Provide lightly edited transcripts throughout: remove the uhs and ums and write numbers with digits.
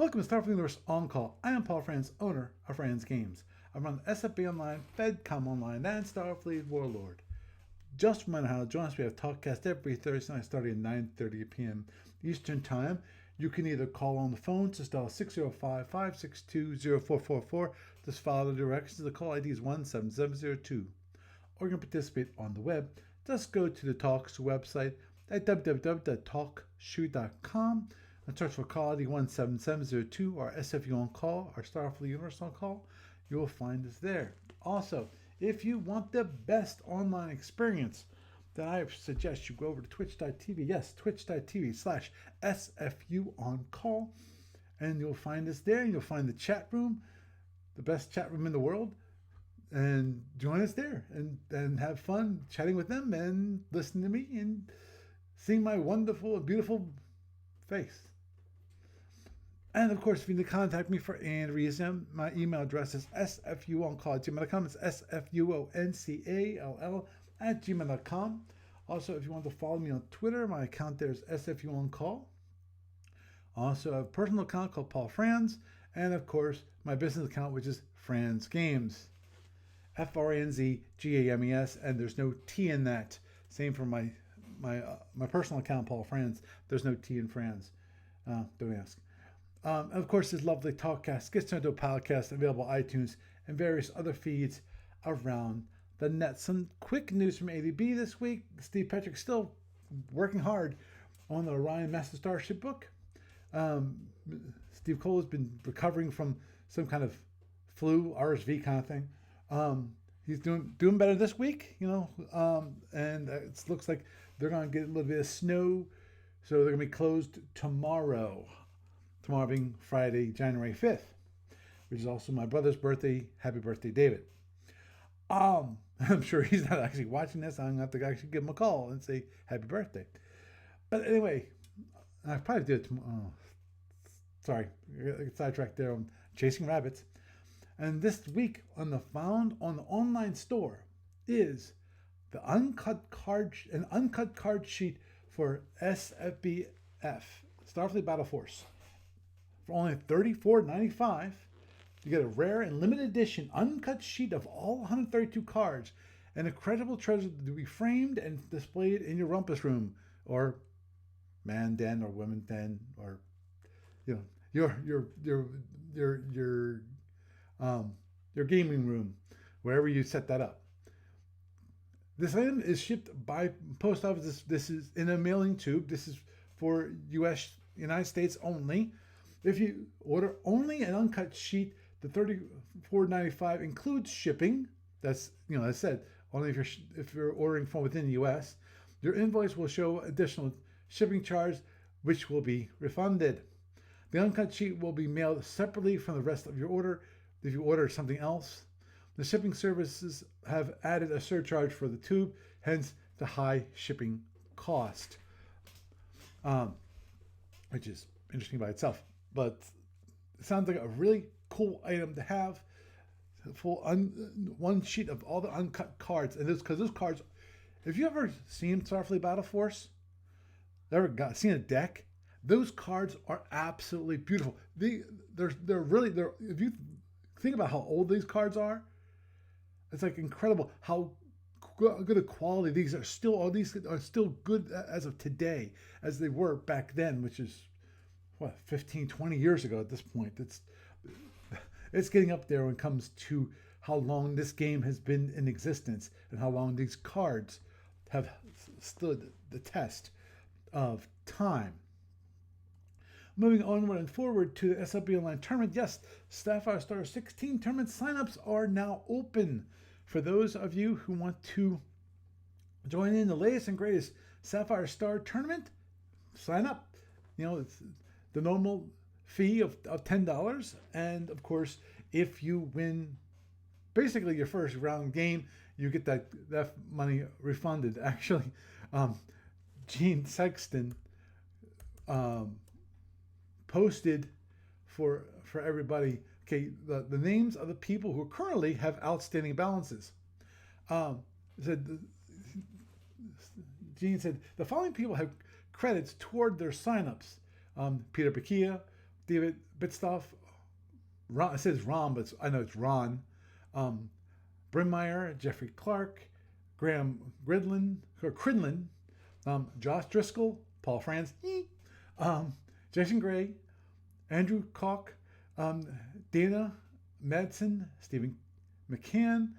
Welcome to Starfleet Universe On Call. I am Paul Franz, owner of Franz Games. I run SFB Online, FedCom Online, and Starfleet Warlord. Just remind how to join us. We have TalkCast every Thursday night starting at 9:30 p.m. Eastern Time. You can either call on the phone, just dial 605-562-0444. Just follow the directions. The call ID is 17702. Or you can participate on the web. Just go to the Talks website at www.talkshoe.com and search for call ID 17702 or SFU on call, or Starfleet Universe on call. You will find us there. Also, if you want the best online experience, then I suggest you go over to twitch.tv. Yes, twitch.tv/SFU on call. And you'll find us there. You'll find the chat room, the best chat room in the world. And join us there and have fun chatting with them and listening to me and seeing my wonderful and beautiful face. And of course, if you need to contact me for any reason, my email address is sfuoncall@gmail.com. It's sfuoncall@gmail.com. Also, if you want to follow me on Twitter, my account there is sfuoncall. Also, I have a personal account called Paul Franz, and of course, my business account, which is Franz Games. FRANZGAMES, and there's no T in that. Same for my personal account, Paul Franz. There's no T in Franz. Don't ask. And of course, this lovely TalkCast gets turned into a podcast available on iTunes and various other feeds around the net. Some quick news from ADB this week. Steve Petrick's still working hard on the Orion Master Starship book. Steve Cole has been recovering from some kind of flu, RSV kind of thing. He's doing better this week, and it looks like they're going to get a little bit of snow, so they're going to be closed tomorrow. Tomorrow being Friday, January 5th, which is also my brother's birthday. Happy birthday, David. I'm sure he's not actually watching this. I'm going to have to actually give him a call and say happy birthday. But anyway, I probably did it tomorrow. Sorry, I got sidetracked there on chasing rabbits. And this week on the online store is the uncut card sheet for SFBF, Starfleet Battle Force. For only $34.95, you get a rare and limited edition uncut sheet of all 132 cards, an incredible treasure to be framed and displayed in your rumpus room, or man den, or women den, or your gaming room, wherever you set that up. This item is shipped by post office. This is in a mailing tube. This is for United States only. If you order only an uncut sheet, the $34.95 includes shipping. That's, as I said, only if you're ordering from within the U.S. Your invoice will show additional shipping charge, which will be refunded. The uncut sheet will be mailed separately from the rest of your order if you order something else. The shipping services have added a surcharge for the tube, hence the high shipping cost, which is interesting by itself. But it sounds like a really cool item to have. Full one sheet of all the uncut cards, and because those cards, if you ever seen Starfleet Battle Force, seen a deck, those cards are absolutely beautiful. They're really. If you think about how old these cards are, it's like incredible how good a quality these are. All these are still good as of today, as they were back then, which is 15, 20 years ago at this point. It's getting up there when it comes to how long this game has been in existence and how long these cards have stood the test of time. Moving onward and forward to the SFB Online Tournament. Yes, Sapphire Star 16 tournament signups are now open. For those of you who want to join in the latest and greatest Sapphire Star tournament, sign up. It's the normal fee of $10. And of course, if you win basically your first round game, you get that money refunded. Actually, Gene Sexton posted for everybody, okay, the names of the people who currently have outstanding balances. Gene said the following people have credits toward their signups: Peter Pakia, David Bitstoff. Ron, it says Ron, but I know it's Ron. Brimmeyer, Jeffrey Clark, Graham Cridlin, Josh Driscoll, Paul Franz, Jason Gray, Andrew Koch, Dana Madsen, Stephen McCann,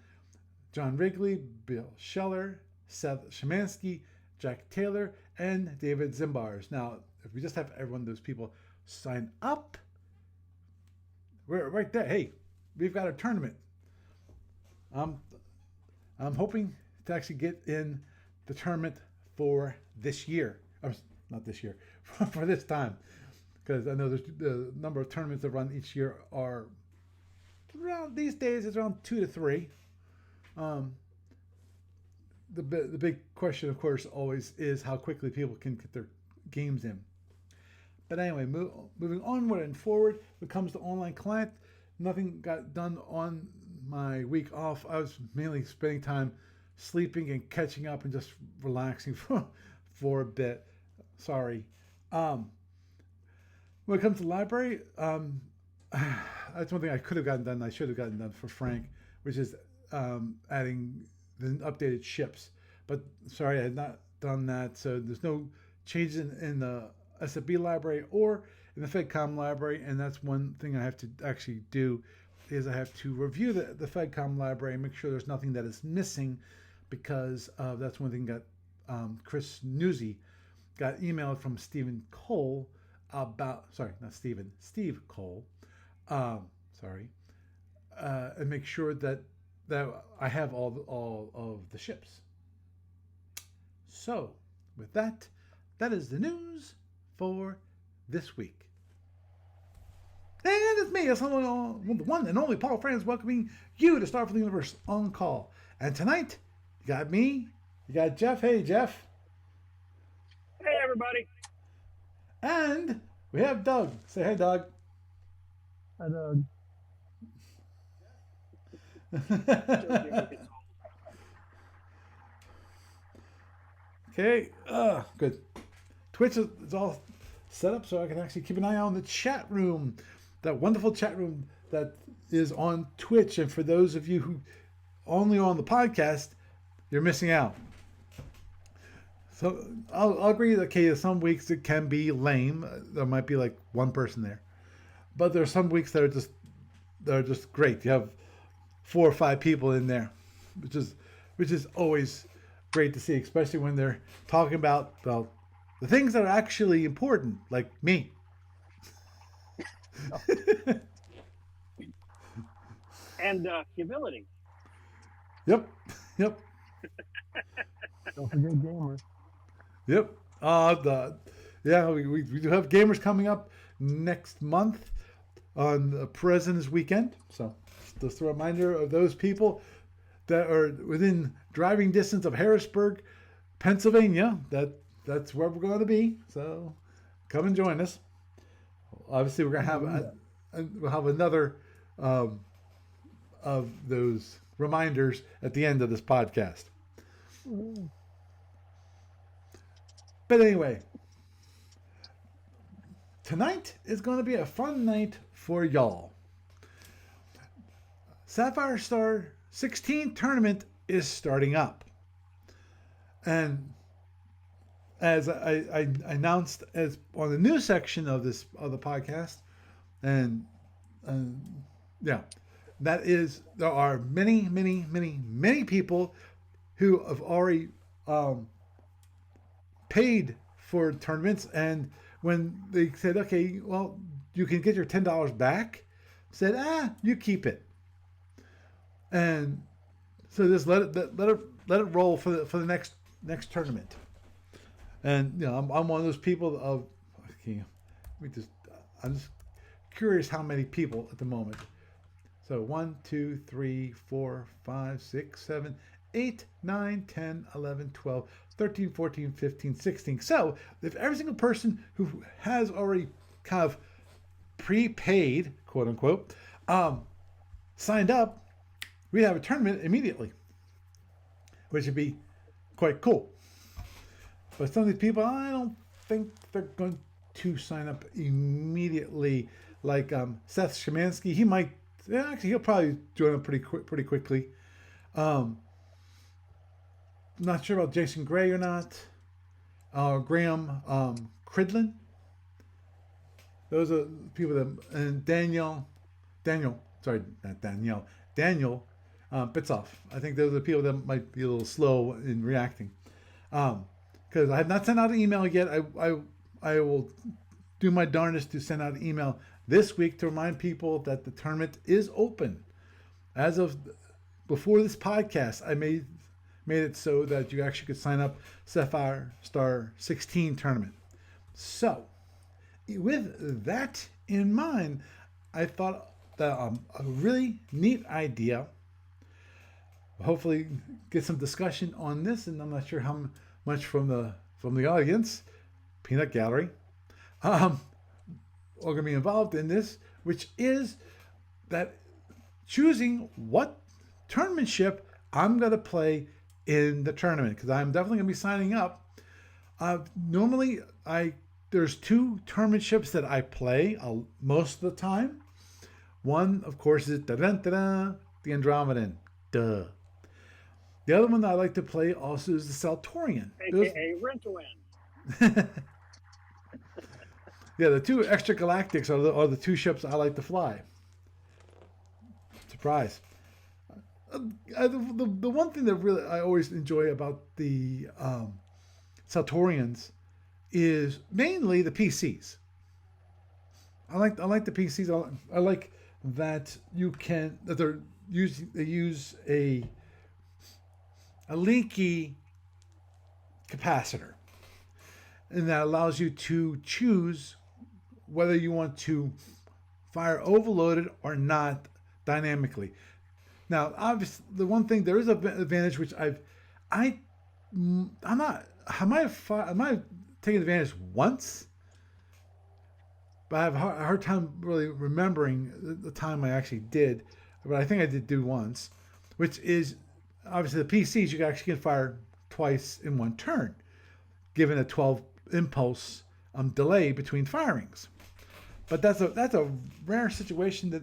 John Wrigley, Bill Scheller, Seth Shemansky, Jack Taylor, and David Zimbars. Now, if we just have every one of those people sign up, we're right there. Hey, we've got a tournament. I'm hoping to actually get in the tournament for this year. Not this year, for this time. Because I know there's the number of tournaments that run each year are around, these days, it's around 2 to 3. The big question, of course, always is how quickly people can get their games in. But anyway, moving onward and forward, when it comes to online client, nothing got done on my week off. I was mainly spending time sleeping and catching up and just relaxing for a bit. Sorry. When it comes to library, that's one thing I could have gotten done. I should have gotten done for Frank, which is adding the updated ships. But sorry, I had not done that. So there's no changes in the SFB library or in the FedCom library. And that's one thing I have to actually do, is I have to review the FedCom library and make sure there's nothing that is missing, because that's one thing that Chris Newsy got emailed from Steve Cole about, Steve Cole, and make sure that I have all of the ships. So with that is the news for this week. And it's me, the one and only Paul Franz, welcoming you to Star for the Universe On Call. And tonight, you got me, you got Jeff. Hey, Jeff. Hey, everybody. And we have Doug. Say hey, Doug. Hi, Doug. Okay, good. Twitch is all set up so I can actually keep an eye on the chat room. That wonderful chat room that is on Twitch. And for those of you who only on the podcast, you're missing out. So I'll agree that, okay, some weeks it can be lame. There might be like one person there. But there are some weeks that are just great. You have 4 or 5 people in there, which is always great to see, especially when they're talking about, well, the things that are actually important, like me. And humility. Yep. Don't forget gamers. Yep. We do have gamers coming up next month on President's Weekend. So just a reminder of those people that are within driving distance of Harrisburg, Pennsylvania. That's where we're going to be. So come and join us. Obviously, we're going to have another of those reminders at the end of this podcast. But anyway, tonight is going to be a fun night for y'all. Sapphire Star 16 tournament is starting up. And as I announced as on the news section of the podcast, and that is, there are many people who have already paid for tournaments, and when they said, okay, well, you can get your $10 back, said, you keep it. And so just let it roll for the next tournament. And I'm one of those people of, I'm just curious how many people at the moment. So 1, 2, 3, 4, 5, 6, 7, 8, 9, 10, 11, 12, 13, 14, 15, 16. So if every single person who has already kind of prepaid, quote unquote, signed up, we'd have a tournament immediately, which would be quite cool. But some of these people, I don't think they're going to sign up immediately. Like Seth Shemansky, he might. Yeah, actually, he'll probably join up pretty quickly. Not sure about Jason Gray or not. Graham Cridlin. Those are people that, and sorry, not Daniel Bitsoff. I think those are the people that might be a little slow in reacting. Because I have not sent out an email yet. I will do my darndest to send out an email this week to remind people that the tournament is open. As of before this podcast, I made it so that you actually could sign up Sapphire Star 16 tournament. So, with that in mind, I thought that a really neat idea. Hopefully, get some discussion on this, and I'm not sure how much from the audience, Peanut Gallery, are going to be involved in this, which is that choosing what tournament ship I'm going to play in the tournament, because I'm definitely going to be signing up. Normally, there's two tournament ships that I play most of the time. One, of course, is the Andromedan. Duh. The other one that I like to play also is the Saltorian. AKA Rent-A-Win. Yeah, the two extragalactics are the two ships I like to fly. Surprise. The one thing that really I always enjoy about the Saltorians is mainly the PCs. I like the PCs. I like that they use a leaky capacitor, and that allows you to choose whether you want to fire overloaded or not dynamically. Now, obviously, the one thing there is an advantage which I might have taken advantage once, but I have a hard time really remembering the time I actually did. But I think I did do once, which is obviously the PCs you actually can fire twice in one turn, given a 12 impulse delay between firings. But that's a rare situation that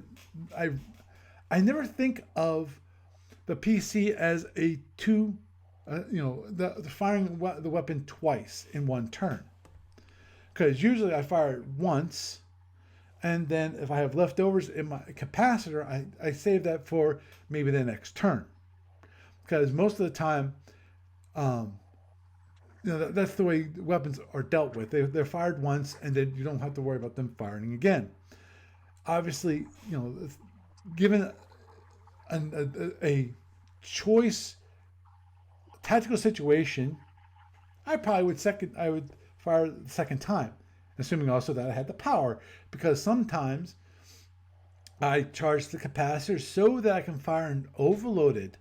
I never think of the PC as a two, the firing the weapon twice in one turn. Because usually I fire it once, and then if I have leftovers in my capacitor, I save that for maybe the next turn. Because most of the time, that's the way weapons are dealt with. They're fired once, and then you don't have to worry about them firing again. Obviously, given a choice tactical situation, I would fire the second time, assuming also that I had the power, because sometimes I charge the capacitor so that I can fire an overloaded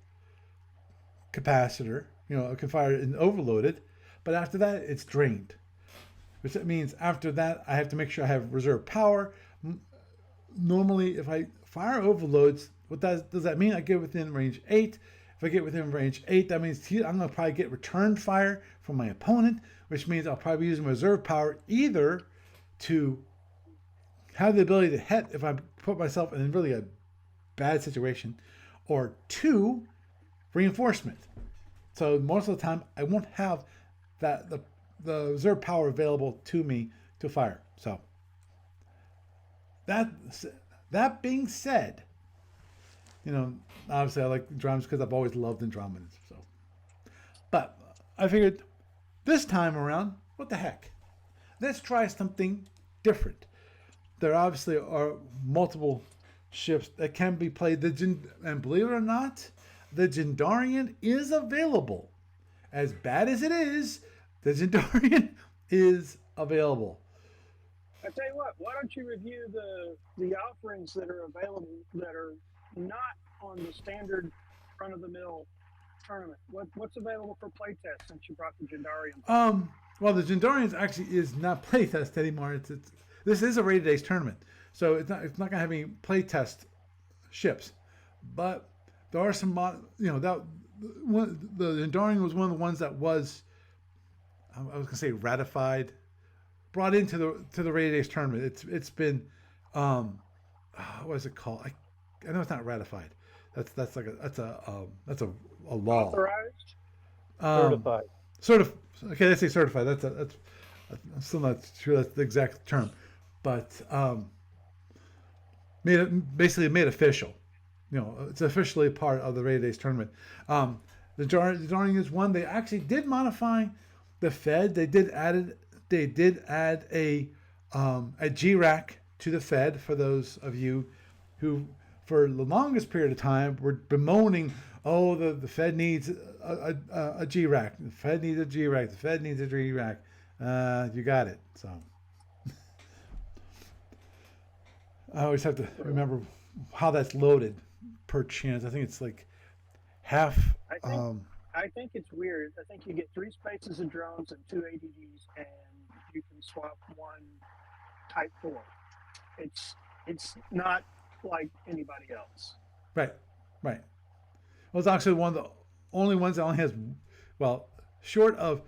capacitor. I can fire an overloaded, but after that it's drained, which means after that I have to make sure I have reserve power. Normally, if I fire overloads, what does that mean? I get within range 8. If I get within range 8, that means I'm going to probably get return fire from my opponent, which means I'll probably use my reserve power either to have the ability to hit if I put myself in really a bad situation, or 2, reinforcement. So most of the time, I won't have the reserve power available to me to fire. So that being said, obviously I like Andromedans because I've always loved Andromedans. So, but I figured this time around, what the heck? Let's try something different. There obviously are multiple ships that can be played. And believe it or not, the Gendarian is available. As bad as it is, the Gendarian is available. I tell you what, why don't you review the offerings that are available that are not on the standard run-of-the-mill tournament? What's available for playtest since you brought the Gendarian? Well, the Gendarians actually is not playtest anymore. This is a rated Ace tournament, so it's not going to have any playtest ships. But there are some, the Gendarian was one of the ones that was, I was going to say ratified, brought into the Raid Days tournament. It's been what is it called? I know it's not ratified. That's a law. Authorized? Certified. Sort of. Okay, let's say certified. That's I'm still not sure that's the exact term, but basically made official. It's officially part of the Raid Days tournament. The drawing is one. They actually did modify the Fed. They did add a G-Rack to the Fed for those of you who, for the longest period of time, were bemoaning, oh, the Fed needs a G-Rack. The Fed needs a G-Rack. The Fed needs a G-Rack. You got it. So I always have to remember how that's loaded per chance. I think it's like half. I think it's weird. I think you get 3 spaces of drones and 2 ADDs, and you can swap 1 Type 4. It's not like anybody else. Right. Well, it's actually one of the only ones that only has, well, short of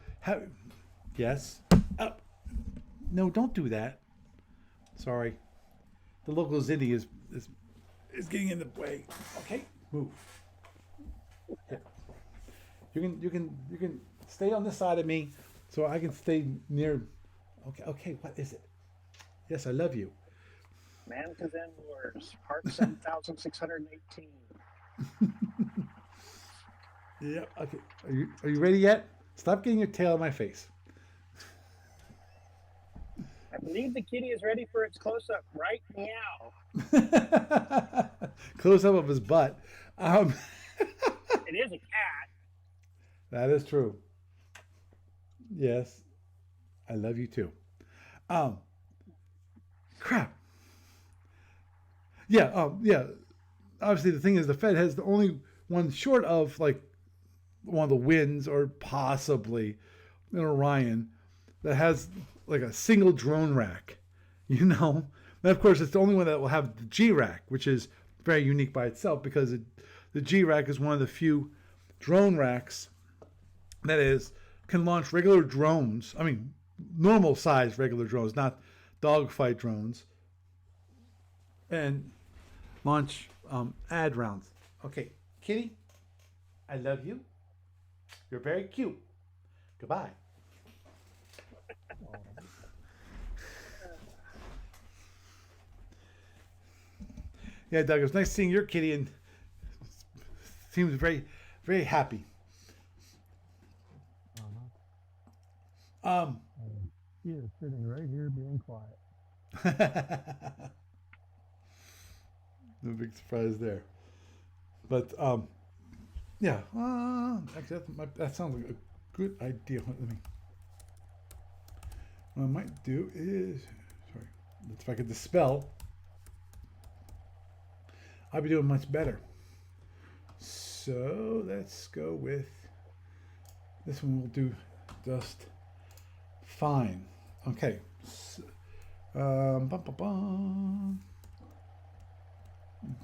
yes. Oh, no, don't do that. Sorry. The local Zindi is getting in the way. Okay, move. Yeah. You can stay on this side of me, so I can stay near. Okay. What is it? Yes, I love you. Man to Zen Wars, Part 7618. Yeah. Okay. Are you ready yet? Stop getting your tail in my face. I believe the kitty is ready for its close-up right now. Close up of his butt. It is a cat. That is true. Yes. I love you too. Crap. Yeah. Obviously, the thing is, the Fed has the only one short of like one of the Winds or possibly an Orion that has like a single drone rack. And of course, it's the only one that will have the G rack, which is very unique by itself because the G rack is one of the few drone racks that can launch regular drones. I mean, normal size regular drones, not dogfight drones, and launch ad rounds. Okay, kitty, I love you. You're very cute. Goodbye. Yeah, Doug, it was nice seeing your kitty, and seems very, very happy. She is sitting right here being quiet. No big surprise there. But, yeah. Actually, that sounds like a good idea. What I might do is, if I could dispel, I'd be doing much better. So let's go with this one. Will do just fine. Okay. So,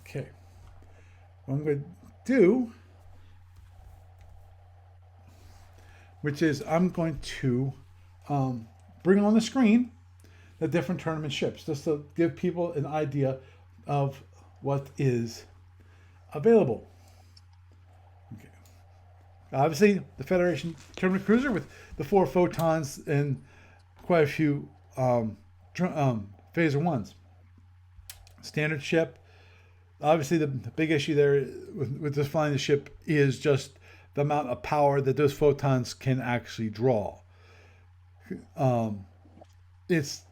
okay. What I'm going to do, which is I'm going to bring on the screen the different tournament ships, just to give people an idea of what is available. Okay. Obviously, the Federation tournament cruiser with the 4 photons and quite a few phaser ones. Standard ship. Obviously, the big issue there with just flying the ship is just the amount of power that those photons can actually draw. It's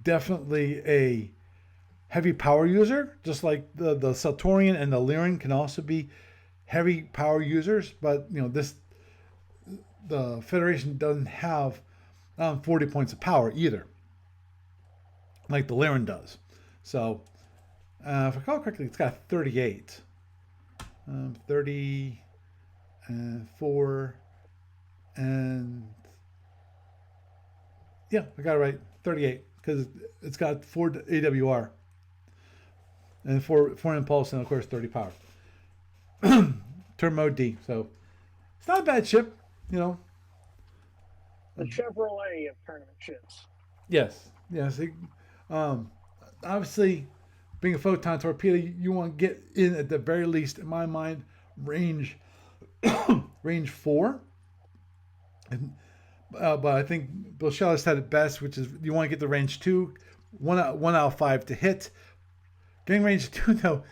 definitely a heavy power user, just like the Satorian and the Lyran can also be heavy power users. But the Federation doesn't have 40 points of power either, like the Lyran does. So, if I recall correctly, it's got 38, 34, and yeah, I got it right, 38, because it's got 4 AWR and 4 impulse, and of course 30 power. Turn mode D. So it's not a bad ship, The Chevrolet of tournament ships. Yes, yes. Obviously, being a photon torpedo, you want to get in at the very least, in my mind, range range 4. And, but I think Bill Shellis had it best, which is you want to get the range 2, one out of 5 to hit. Getting range 2 though,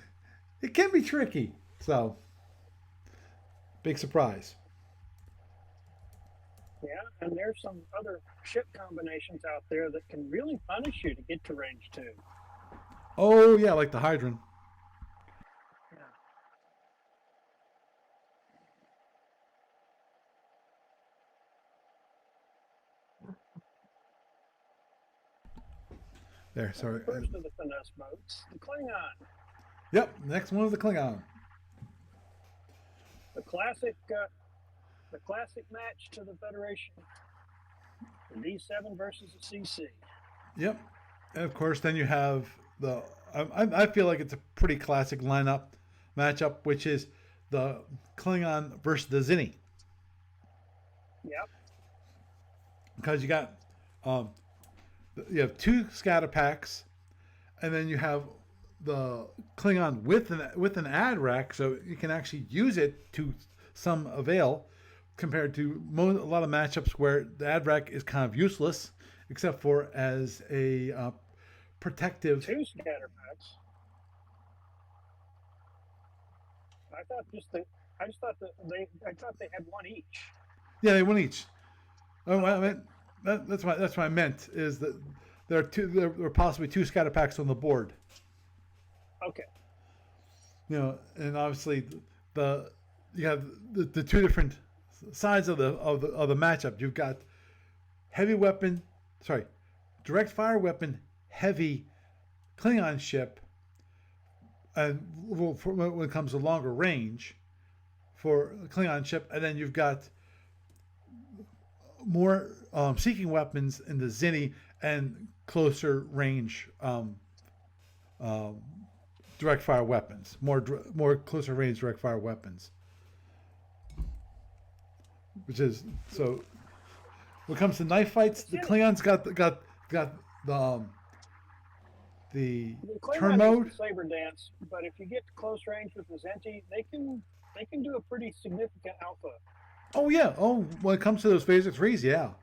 it can be tricky. So, big surprise. Yeah, and there's some other ship combinations out there that can really punish you to get to range 2. Oh yeah, like the Hydron. Yeah. There, sorry. First of the finesse boats, the Klingon, Yep, next one is the Klingon. the classic match to the Federation, the D7 versus the CC. Yep, and of course, then you have the. I feel like it's a pretty classic lineup matchup, which is the Klingon versus the Zinni. Yep. Because you have 2 scatter packs, and then you have the Klingon with an ad rack, so you can actually use it to some avail, compared to a lot of matchups where the ad rack is kind of useless, except for as a protective. 2 scatter packs. I thought they had one each. Yeah, they won each. Oh, I meant that's what I meant is that there are possibly 2 scatter packs on the board. Okay. You know, and obviously you have the 2 different sides of the matchup. You've got direct fire weapon heavy Klingon ship, and when it comes to longer range for a Klingon ship, and then you've got more seeking weapons in the Zinni and closer range direct fire weapons, more closer range direct fire weapons. Which is so. When it comes to knife fights, the Klingons got the turn mode. Saber dance, but if you get close range with the Zenti, they can do a pretty significant alpha. Oh yeah. Oh, when it comes to those phaser 3s, yeah.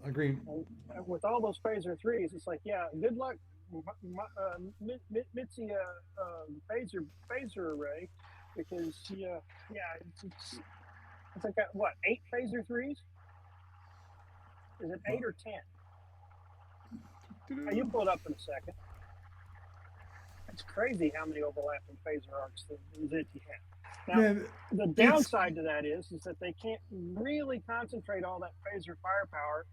Agreed. And with all those phaser 3s, it's like, yeah, good luck, Mitzi, phaser array, because it's like what, 8 phaser 3s? Is it 8 or 10? You pull it up in a second. It's crazy how many overlapping phaser arcs the Zinti have. Now, Man, the downside to that is that they can't really concentrate all that phaser firepower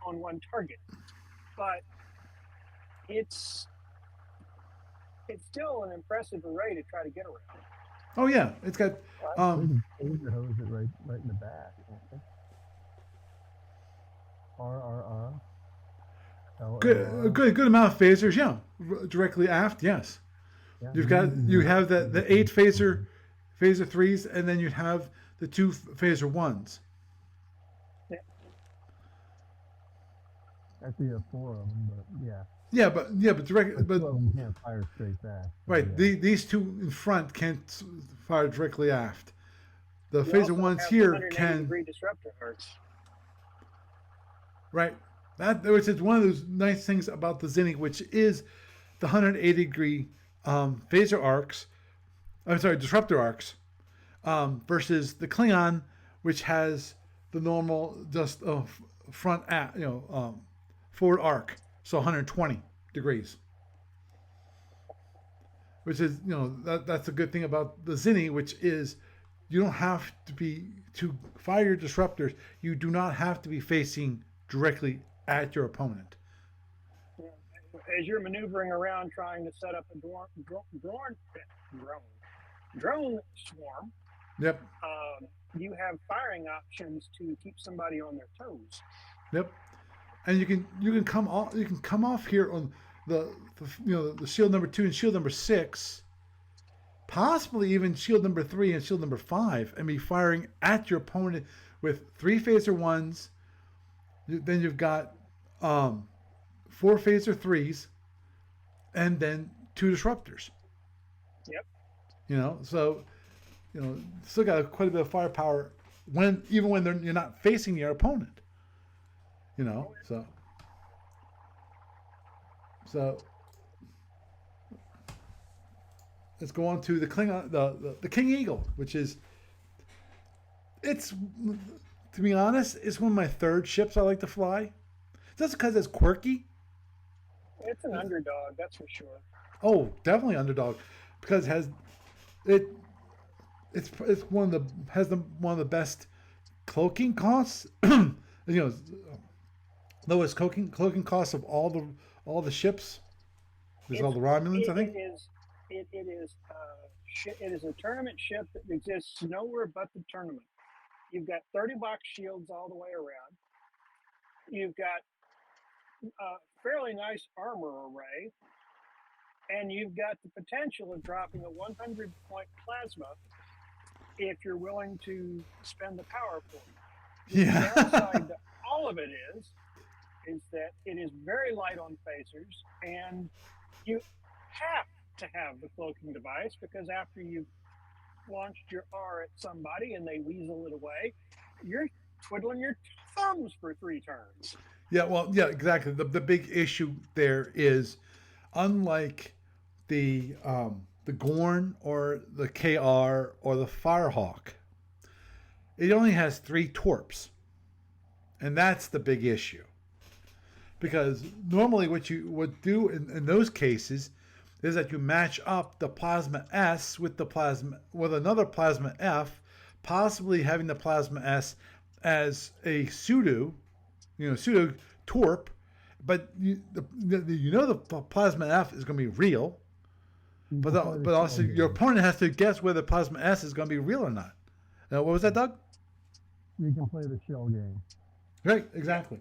on one target. But it's still an impressive array to try to get around. Oh yeah, it's got Taser hose it right in the back. RRR. a good amount of phasers, yeah, directly aft, yes. Yeah, You have the 8 phaser 3s, and then you have the 2 phaser 1s. Yeah. Actually, you have 4 of them, but yeah. Yeah, but 2 of them can't fire straight back. Right, Yeah. these 2 in front can't fire directly aft. The You phaser also 1s have here 180 can. degree disruptor arcs. Right. Which is one of those nice things about the Zinni, which is the 180 degree phaser arcs. I'm sorry, disruptor arcs, versus the Klingon, which has the normal just front forward arc, so 120 degrees. Which is that's a good thing about the Zinni, which is you don't have to fire your disruptors. You do not have to be facing directly at your opponent. As you're maneuvering around trying to set up a drone swarm, Yep. You have firing options to keep somebody on their toes. Yep. And you can come off here on the shield number 2 and shield number 6, possibly even shield number 3 and shield number 5, and be firing at your opponent with 3 phaser 1s. Then you've got 4 phaser threes, and then 2 disruptors. Yep. So still got quite a bit of firepower even when you're not facing your opponent. So let's go on to the Klingon, the King Eagle, which is, it's, to be honest, it's one of my third ships I like to fly. Just because it's quirky. It's an underdog, that's for sure. Oh, definitely underdog, because it's one of the best cloaking costs. Lowest cloaking costs of all the ships. There's all the Romulans, I think. It is a tournament ship that exists nowhere but the tournament. You've got 30 box shields all the way around. You've got a fairly nice armor array, and you've got the potential of dropping a 100-point plasma if you're willing to spend the power point. The downside to all of it is that it is very light on phasers, and you have to have the cloaking device, because after you've launched your R at somebody and they weasel it away, you're twiddling your thumbs for 3 turns. Yeah, well, yeah, exactly. The big issue there is, unlike the Gorn or the KR or the Firehawk, it only has 3 torps, and that's the big issue. Because normally what you would do in those cases is that you match up the Plasma S with another Plasma F, possibly having the Plasma S as a pseudo torp, but the Plasma F is going to be real, but also your opponent has to guess whether Plasma S is going to be real or not. What was that, Doug? You can play the shell game. Right, exactly.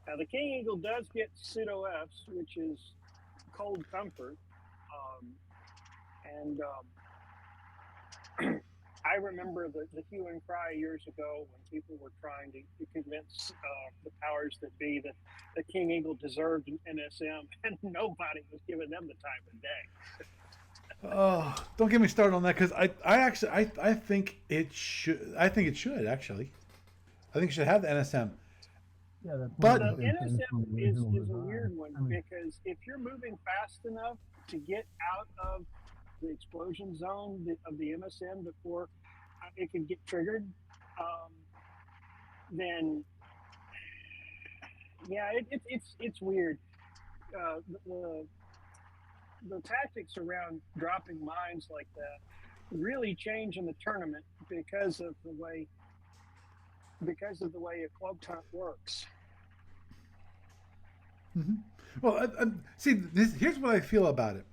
Now, the King Eagle does get pseudo Fs, which is cold comfort, I remember the hue and cry years ago when people were trying to convince the powers that be that the King Eagle deserved an NSM, and nobody was giving them the time of day. Don't get me started on that, because I think it should. I think it should actually. I think it should have the NSM. Yeah, that's But the NSM is a weird one, because if you're moving fast enough to get out of the explosion zone of the MSM before it can get triggered, then yeah, it's weird. The tactics around dropping mines like that really change in the tournament because of the way a cloak hunt works. Mm-hmm. Well, see, here's what I feel about it.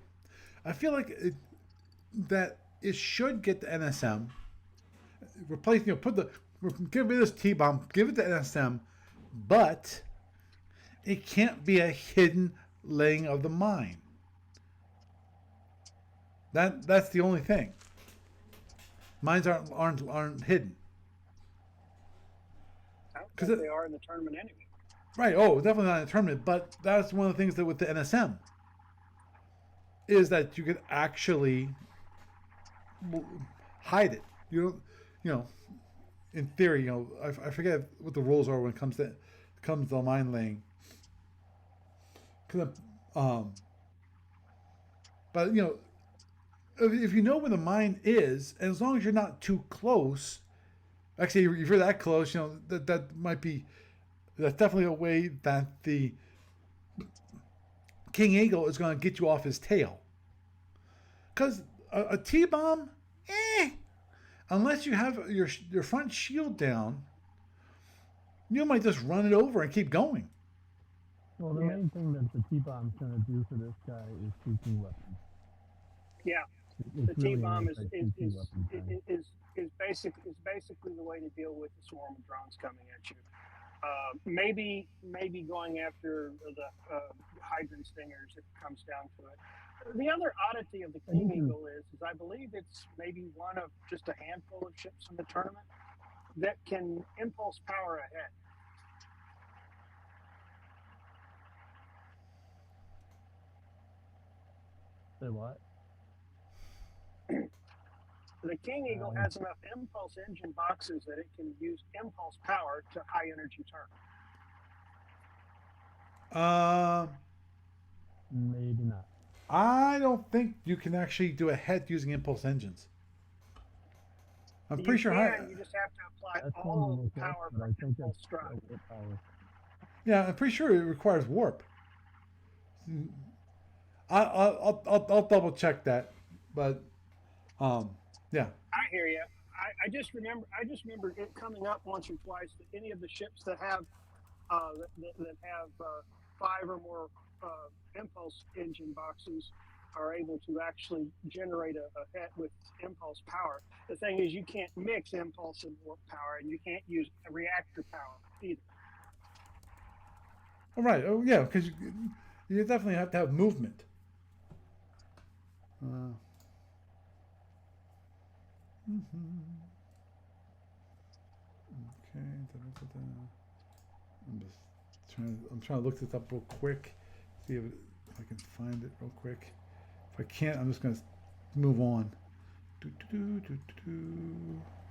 I feel like that it should get the NSM. Replace, get rid of this T-bomb, give it the NSM, but it can't be a hidden laying of the mine. That's the only thing. Mines aren't hidden. I don't think they are in the tournament anyway. Right. Oh, definitely not in the tournament. But that's one of the things that with the NSM is that you could actually hide it. In theory, I forget what the rules are when it comes to mine laying. But if you know where the mine is, and as long as you're not too close, actually, if you're that close, that might be. That's definitely a way that the King Eagle is going to get you off his tail. Because a T-bomb, unless you have your front shield down, you might just run it over and keep going. Well, the main thing that the T-bomb's going to do for this guy is teaching weapons. Yeah, the T-bomb is basically the way to deal with the swarm of drones coming at you. Maybe going after the hydrant stingers if it comes down to it. The other oddity of the King Eagle is I believe it's maybe one of just a handful of ships in the tournament that can impulse power ahead. Say what? The King Eagle has enough impulse engine boxes that it can use impulse power to high energy turn. Maybe not. I don't think you can actually do a head using impulse engines. I'm You pretty sure. can, you just have to apply That's all one of to the look at, power but I from think impulse it's drive. power. Yeah, I'm pretty sure it requires warp. I'll double check that, but yeah. I hear you. I just remember it coming up once or twice that any of the ships that have that have 5 or more impulse engine boxes are able to actually generate a head with impulse power. The thing is, you can't mix impulse and warp power, and you can't use reactor power either. All right. Oh yeah, because you definitely have to have movement. Okay. I'm trying to look this up real quick. See if I can find it real quick. If I can't, I'm just gonna move on.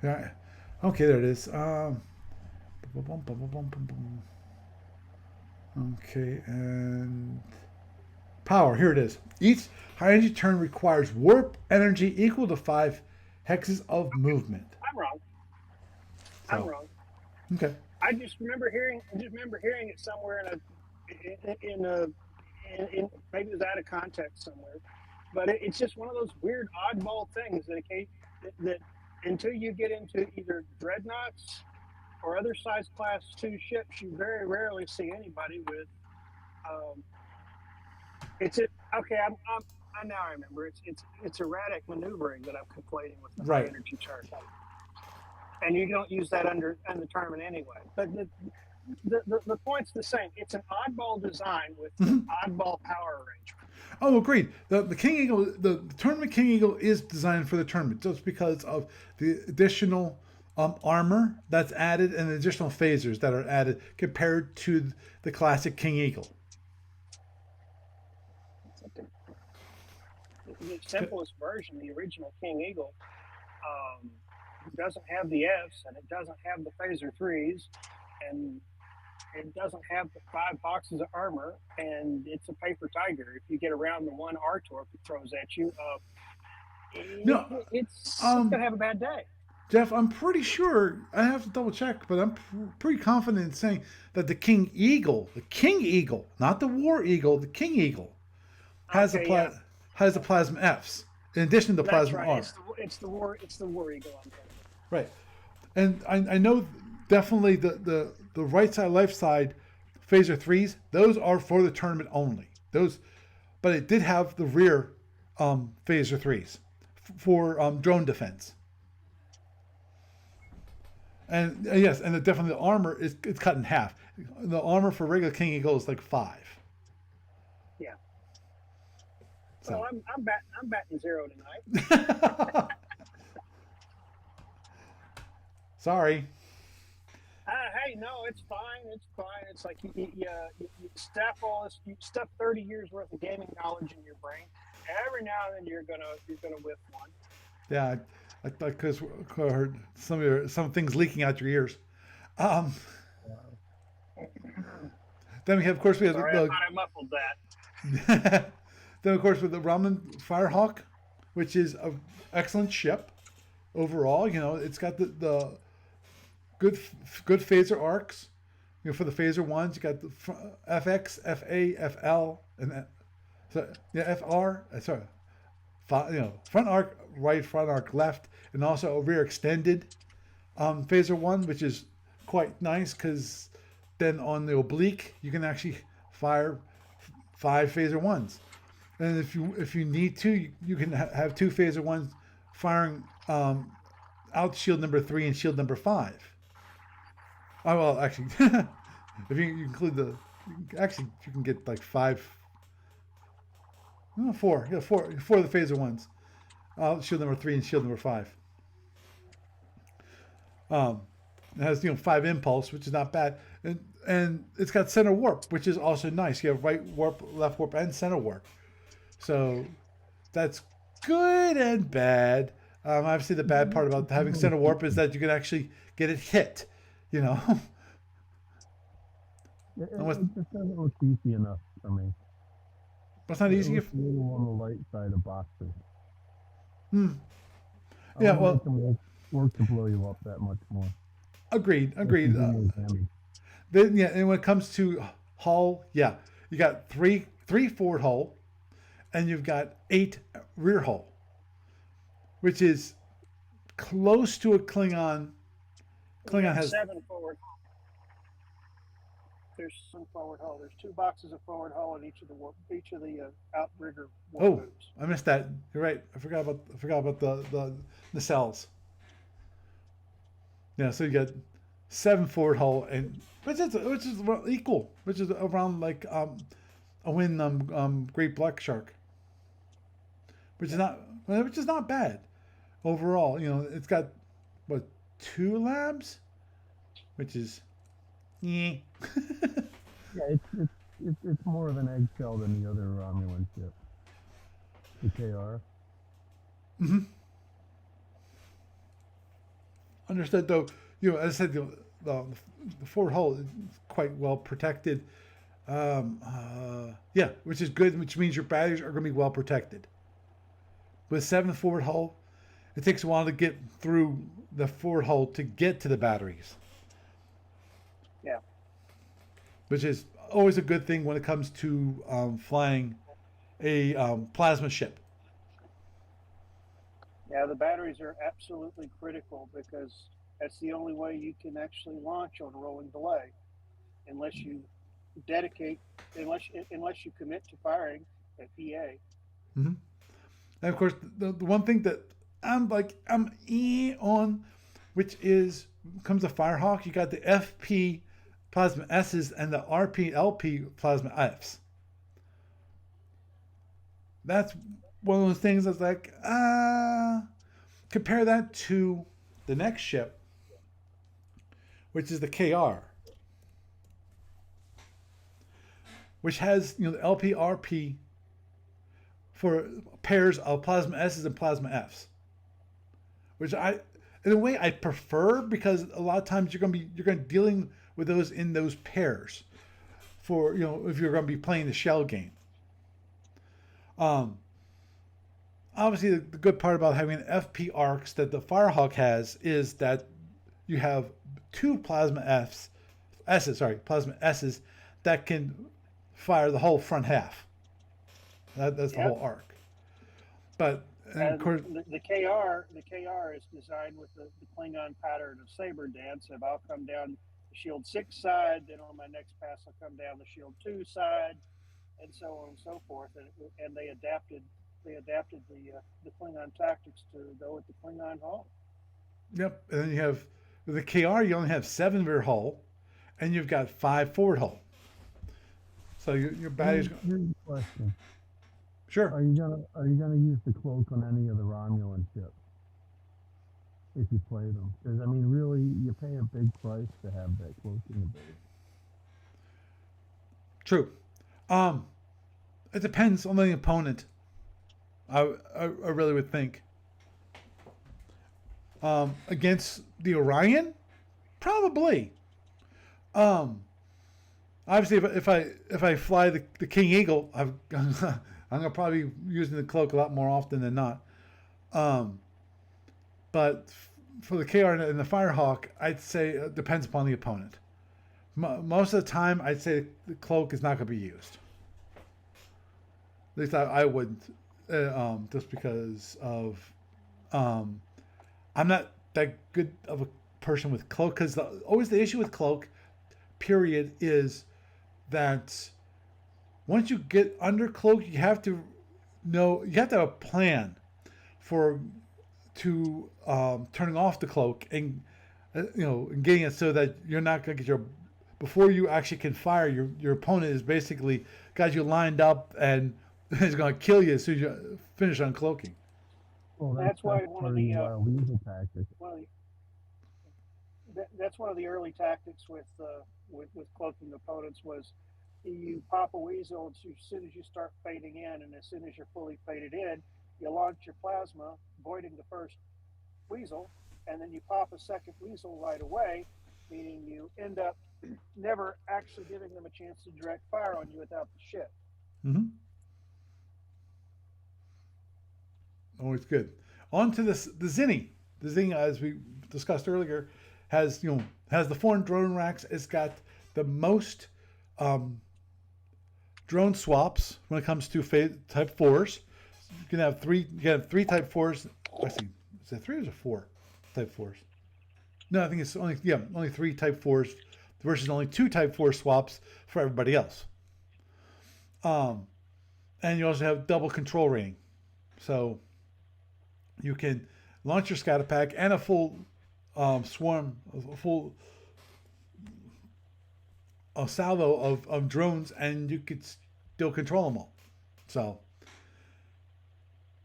Yeah. Okay, there it is. Okay, and power. Here it is. Each high energy turn requires warp energy equal to 5 hexes of movement. I'm wrong. So, I'm wrong. Okay. I just remember hearing it somewhere in maybe it was out of context somewhere, but it's just one of those weird oddball things that until you get into either dreadnoughts or other size class 2 ships, you very rarely see anybody with. I now remember it's erratic maneuvering that I'm complaining with the high energy turn, and you don't use that under the tournament anyway. But the point's the same. It's an oddball design with oddball power arrangement. Oh, agreed. The King Eagle, the tournament King Eagle is designed for the tournament just because of the additional armor that's added and the additional phasers that are added compared to the classic King Eagle. The simplest version, the original King Eagle, doesn't have the Fs, and it doesn't have the phaser 3s, and it doesn't have the 5 boxes of armor, and it's a paper tiger. If you get around the one R-torp it throws at you, it's going to have a bad day. Jeff, I'm pretty sure, I have to double check, but I'm pretty confident in saying that the King Eagle, not the War Eagle, the King Eagle, has the Plasma Fs in addition to the Plasma R. It's the War Eagle. Right, and I know definitely the right side, left side phaser 3s. Those are for the tournament only. But it did have the rear phaser 3s for drone defense. And yes, and definitely the armor it's cut in half. The armor for regular King Eagle is like 5. Yeah. So. Well, I'm batting 0 tonight. Sorry. Hey, no, it's fine. It's fine. It's like you stuff 30 years worth of gaming knowledge in your brain. Every now and then you're gonna whiff one. Yeah, because I heard some things leaking out your ears. Then we have, of course, I thought I muffled that. Then of course with the Ramen Firehawk, which is an excellent ship overall. You know, it's got the good phaser arcs. You know, for the phaser ones, you got the FX, FA, FL, and FR. Sorry, front arc right, front arc left, and also a rear extended phaser one, which is quite nice because then on the oblique you can actually fire 5 phaser ones, and if you need to, you can have 2 phaser ones firing out shield number 3 and shield number 5. Oh well, actually, if you include you can get like 5. No, 4. Yeah, 4 of the phaser ones. Shield number 3 and shield number 5. It has 5 impulse, which is not bad, and it's got center warp, which is also nice. You have right warp, left warp, and center warp. So that's good and bad. Obviously, the bad part about having center warp is that you can actually get it hit. You know, It, and it, it just doesn't look beefy enough for me. what's not It easy. looks a little on the light side of boxers. Hmm. I Yeah. want to make Well, them work to blow you up that much more. agreed. They can Agreed. do more damage. Then yeah, and when it comes to hull, yeah, you got three forward hull, and you've got 8 rear hull, which is close to a Klingon. We Klingon got has 7 forward. There's some forward hull. There's 2 boxes of forward hull in each of the outrigger warp oh, booms. I missed that. You're right. I forgot about the cells. Yeah, so you got 7 forward hull and which is equal, which is around like a win Great Black Shark, which is not bad overall. You know, it's got what 2 labs, which is yeah. Yeah, it's more of an eggshell than the other Romulan ship, the KR. hmm Understood though. You know, as I said, the forward hull is quite well protected. Yeah, which is good, which means your batteries are going to be well protected. With 7 forward hull, it takes a while to get through the forward hull to get to the batteries, Yeah. which is always a good thing when it comes to flying a plasma ship. Yeah, the batteries are absolutely critical because that's the only way you can actually launch on a rolling delay, unless you dedicate, unless you commit to firing at PA. hmm And of course, the one thing that I'm on, which is comes to Firehawk, you got the FP plasma S's and the RP/LP plasma F's. That's one of those things that's like, compare that to the next ship, which is the KR, which has the LP/RP for pairs of plasma S's and plasma F's, which in a way, I prefer because a lot of times you're going to dealing with those in those pairs for if you're going to be playing the shell game. Obviously, the good part about having FP arcs that the Firehawk has is that you have 2 plasma plasma S's that can fire the whole front half. That's the whole arc. But And of course, the KR is designed with the Klingon pattern of saber dance. If I'll come down the shield 6 side, then on my next pass I'll come down the shield 2 side, and so on and so forth. And they adapted the Klingon tactics to go with the Klingon hull. yep. And then you have with the KR, you only have 7 rear hull, and you've got 5 forward hull. So your batteries. Here's the question: Sure. Are you gonna use the cloak on any of the Romulan ships if you play them? Because I mean, really, you pay a big price to have that cloaking ability. True. It depends on the opponent. I really would think. Against the Orion, probably. Obviously, if I fly the King Eagle, I'm gonna probably be using the cloak a lot more often than not. But for the KR and the Firehawk, I'd say it depends upon the opponent. Most of the time, I'd say the cloak is not going to be used. At least I wouldn't, just because of I'm not that good of a person with cloak. Because always the issue with cloak, period, is that once you get under cloak, you have to have a plan to turning off the cloak and and getting it so that you're not going to get before you actually can fire, your opponent is basically got you lined up and is going to kill you as soon as you finish uncloaking. Well, that's why one of the lethal tactics. That's one of the early tactics with cloaking opponents was you pop a weasel as soon as you start fading in, and as soon as you're fully faded in, you launch your plasma, voiding the first weasel, and then you pop a second weasel right away, meaning you end up never actually giving them a chance to direct fire on you without the ship. Mm-hmm. Always good. On to this the Zinni. The Zinni, as we discussed earlier, has the 4 drone racks. It's got the most um, drone swaps when it comes to Type 4s. You can have three. You can have 3 Type 4s. I see. Is it 3 or is it 4 Type 4s? No, I think it's only 3 Type 4s versus only 2 Type 4 swaps for everybody else. And you also have double control rating, so you can launch your scatter pack and a full swarm, a full salvo of drones, and you could still control them all. So,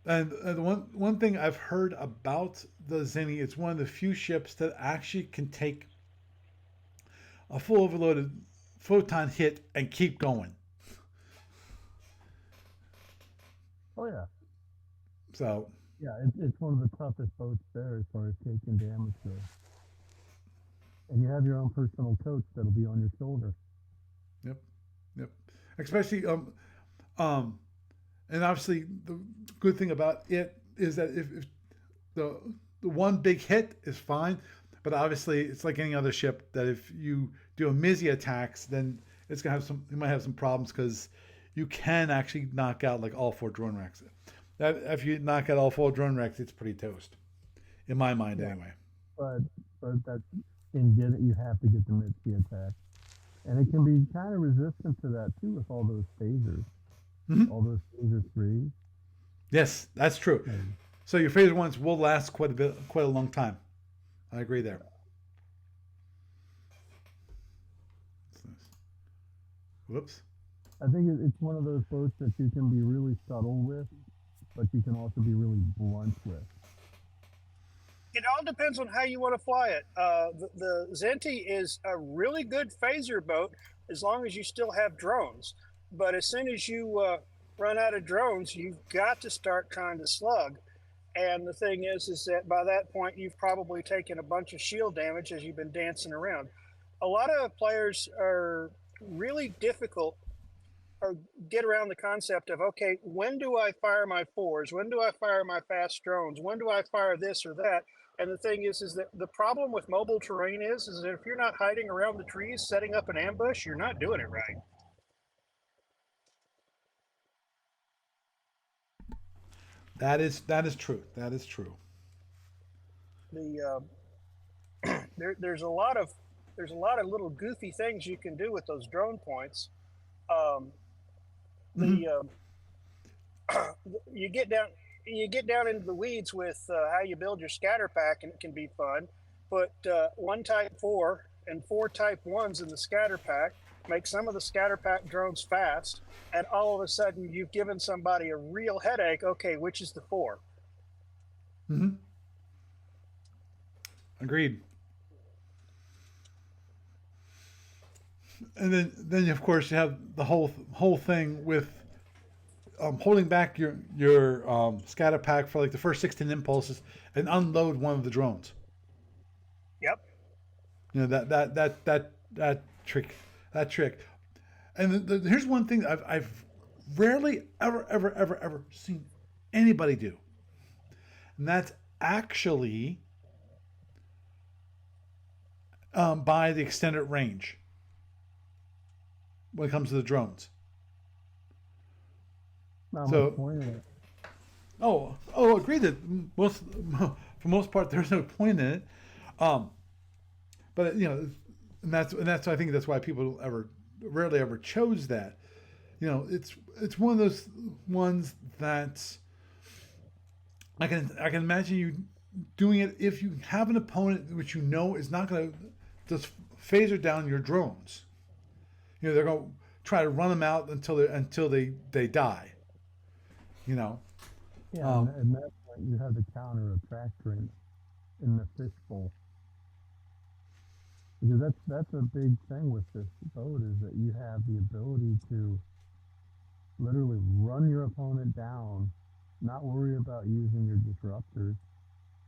and one thing I've heard about the Zinni, it's one of the few ships that actually can take a full overloaded photon hit and keep going. Oh yeah. So Yeah, it's one of the toughest boats there as far as taking damage goes. And you have your own personal coach that'll be on your shoulder. Yep, yep. Especially and obviously the good thing about it is that if the one big hit is fine, but obviously it's like any other ship that if you do a Mizzy attacks, then it's gonna have you might have some problems because you can actually knock out like all 4 drone racks. That if you knock out all 4 drone racks, it's pretty toast, in my mind anyway. But that's you have to get the Mitsubishi attack, and it can be kind of resistant to that too with all those phasers, all those phaser 3s. Yes, that's true. So your phaser 1s will last quite a long time. I agree there. Whoops. I think it's one of those boats that you can be really subtle with, but you can also be really blunt with. It all depends on how you want to fly it. The Zinti is a really good phaser boat as long as you still have drones. But as soon as you run out of drones, you've got to start trying to slug. And the thing is that by that point, you've probably taken a bunch of shield damage as you've been dancing around. A lot of players are really difficult or get around the concept of, okay, when do I fire my 4s? When do I fire my fast drones? When do I fire this or that? And the thing is that the problem with mobile terrain is that if you're not hiding around the trees, setting up an ambush, you're not doing it right. That is true. That is true. There's a lot of little goofy things you can do with those drone points. You get down into the weeds with how you build your scatter pack, and it can be fun. Put 1 Type 4 and 4 Type 1s in the scatter pack, make some of the scatter pack drones fast, and all of a sudden you've given somebody a real headache. Okay, which is the 4? Agreed. And then of course you have the whole thing with holding back your scatter pack for like the first 16 impulses and unload one of the drones. Yep. You know that trick. And here's one thing I've rarely ever seen anybody do, and that's actually by the extended range when it comes to the drones. Not much point in it. Oh, agreed that for most part there's no point in it. But you know, and that's I think that's why people rarely ever chose that. You know, it's one of those ones that I can imagine you doing it if you have an opponent which you know is not going to just phaser down your drones. You know, they're going to try to run them out until they die. You know. Yeah, and that point you have the counter attractor in the fishbowl. Because that's a big thing with this boat is that you have the ability to literally run your opponent down not worry about using your disruptors,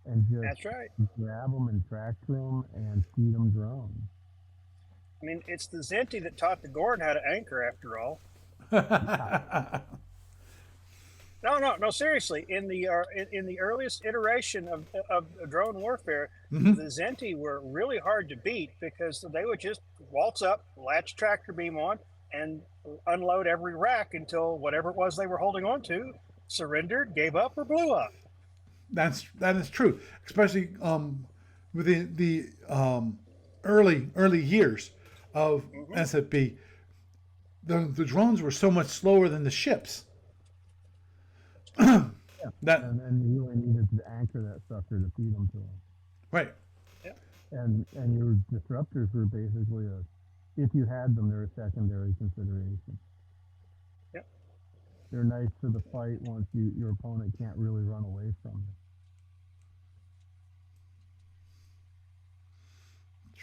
and just That's right. grab them and tractor them and feed them drones. I mean, it's the Zinti that taught the Gorn how to anchor, after all. No. Seriously, in the earliest iteration of drone warfare, the Zinti were really hard to beat because they would just waltz up, latch tractor beam on, and unload every rack until whatever it was they were holding on to surrendered, gave up, or blew up. That is true, especially within the early years of SFB. The drones were so much slower than the ships. That And you really needed to anchor that sucker to feed them to them. right. Yeah. And your disruptors were basically if you had them, they're a secondary consideration. Yeah. They're nice for the fight once your opponent can't really run away from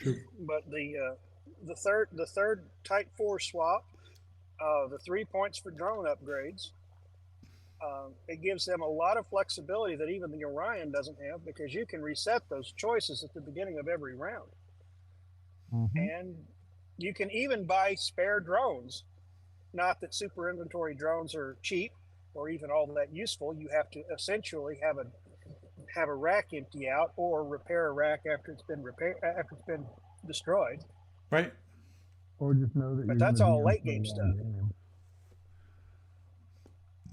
you. True. But the third Type 4 swap, the 3 points for drone upgrades. It gives them a lot of flexibility that even the Orion doesn't have, because you can reset those choices at the beginning of every round. Mm-hmm. And you can even buy spare drones. Not that super inventory drones are cheap or even all that useful. You have to essentially have a rack empty out or repair a rack after it's been destroyed. Right. Or just know that But you're that's gonna all be in late for a game long stuff. game.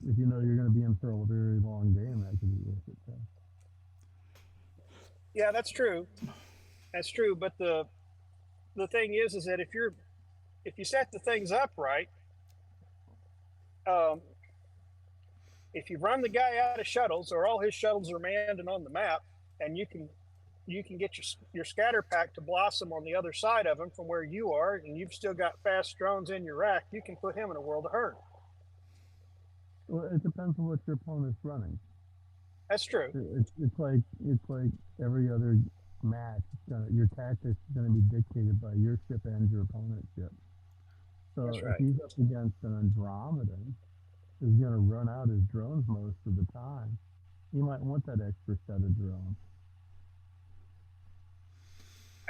If you know you're going to be in for a very long game, that could be worth it too. Yeah, that's true. That's true. But the thing is that if you set the things up right, if you run the guy out of shuttles, or all his shuttles are manned and on the map, and you can get your scatter pack to blossom on the other side of him from where you are, and you've still got fast drones in your rack, you can put him in a world of hurt. Well, it depends on what your opponent's running. That's true. It's like every other match. Your tactics is going to be dictated by your ship and your opponent's ship. So That's if right. he's up against an Andromedan who's going to run out his drones most of the time, he might want that extra set of drones.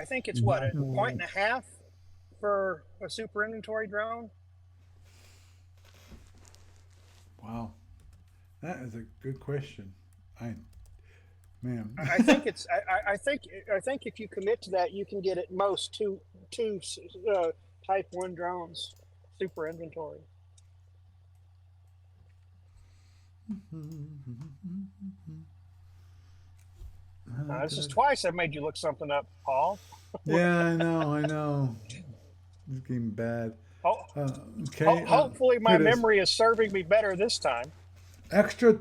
I think it's He's what, not a gonna point want- and a half for a super inventory drone. Wow. That is a good question. Man. I think it's. I think if you commit to that, you can get at most two Type 1 drones, super inventory. This is twice I've made you look something up, Paul. Yeah, I know. It's getting bad. Okay. Hopefully, my here it is. memory is serving me better this time. Extra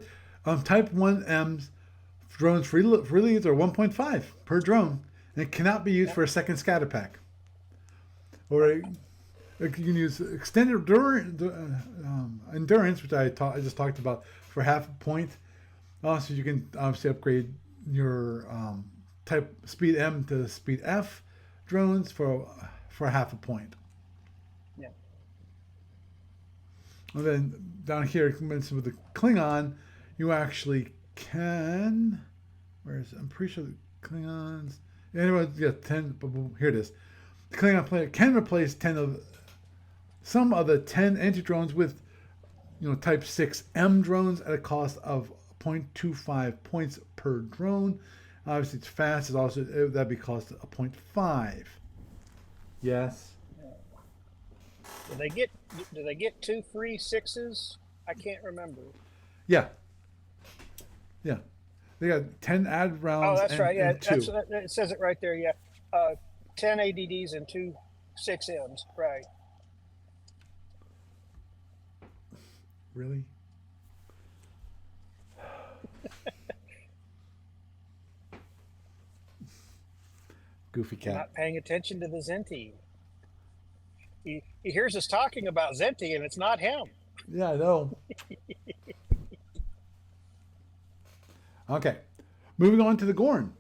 Type 1Ms drones free leads are 1.5 per drone, and it cannot be used for a second scatter pack. Or you can use extended endurance, which I just talked about, for half a point. Also, you can obviously upgrade your Type Speed M to Speed F drones for half a point. Yeah. And then down here, you mentioned with the Klingon, you actually can. I'm pretty sure the Klingons. Anyway, yeah, 10. Here it is. The Klingon player can replace some of the 10 anti-drones with, Type 6M drones at a cost of 0.25 points per drone. Obviously, it's fast. It's also that'd be cost a 0.5. Yes. Do they get 2 free 6s? I can't remember. Yeah. They got 10 add rounds. Oh, that's right. Yeah, and 2. It says it right there. Yeah, 10 ADDs and 2 6Ms. Right. Really? Goofy cat. Not paying attention to the Zinti. He hears us talking about Zinti, and it's not him. Yeah, I know. Okay, moving on to the Gorn.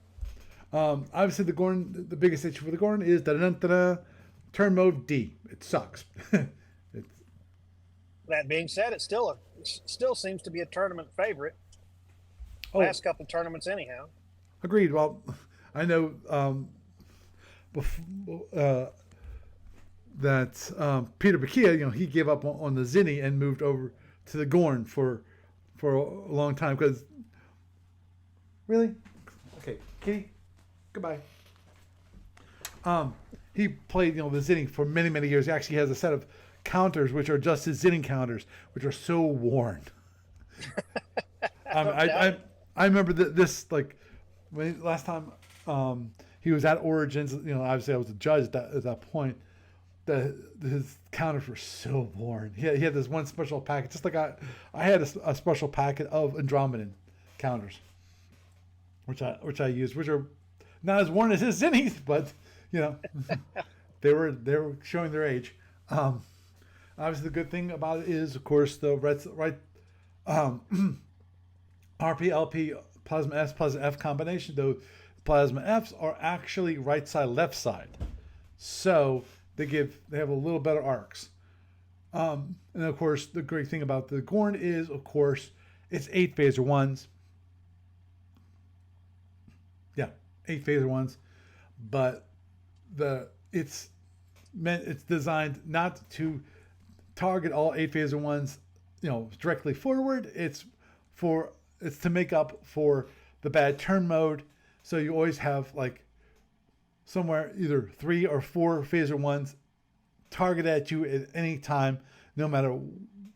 Obviously, the Gorn. The biggest issue for the Gorn is turn mode D. It sucks. That being said, it still seems to be a tournament favorite. Oh, last couple tournaments anyhow. agreed. Well, I know that Peter Bakia, he gave up on the Zinni and moved over to the Gorn for a long time because really, okay, Kitty, goodbye. He played the Zinni for many years. He actually has a set of counters which are just his Zinni counters, which are so worn. I remember this like last time he was at Origins. Obviously I was a judge at that point. His counters were so worn. He had this one special packet, just like I had a special packet of Andromedan counters, which I used, which are not as worn as his Zinnis, but they were showing their age. Obviously, the good thing about it is, of course, the right RP-LP Plasma S Plasma F combination. Though Plasma Fs are actually right side left side, so they have a little better arcs. And of course, the great thing about the Gorn is, of course, it's 8 phaser ones. Yeah, 8 phaser ones, but it's designed not to target all 8 phaser ones, directly forward. It's to make up for the bad turn mode. So you always have like somewhere either 3 or 4 phaser ones targeted at you at any time, no matter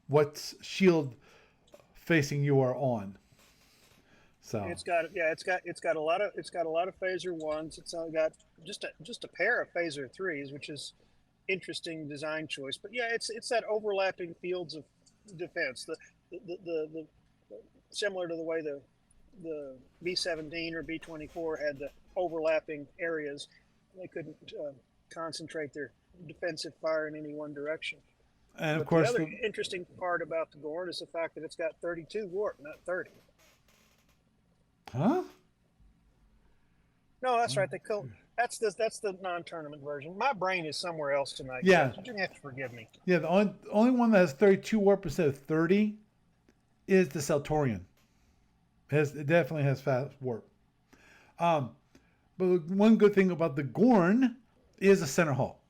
what shield facing you are on. So it's got a lot of phaser ones. It's got just a pair of phaser threes, which is interesting design choice. But yeah, it's that overlapping fields of defense. The similar to the way the B-17 or B-24 had the overlapping areas. They couldn't concentrate their defensive fire in any one direction. And of course, the other interesting part about the Gorn is the fact that it's got 32 warp, not 30. Huh? No, that's right. That's the non-tournament version. My brain is somewhere else tonight. Yeah, you're gonna have to forgive me. Yeah, the only one that has 32 warp instead of 30 is the Celtorian. It definitely has fast warp. But one good thing about the Gorn is a center hull.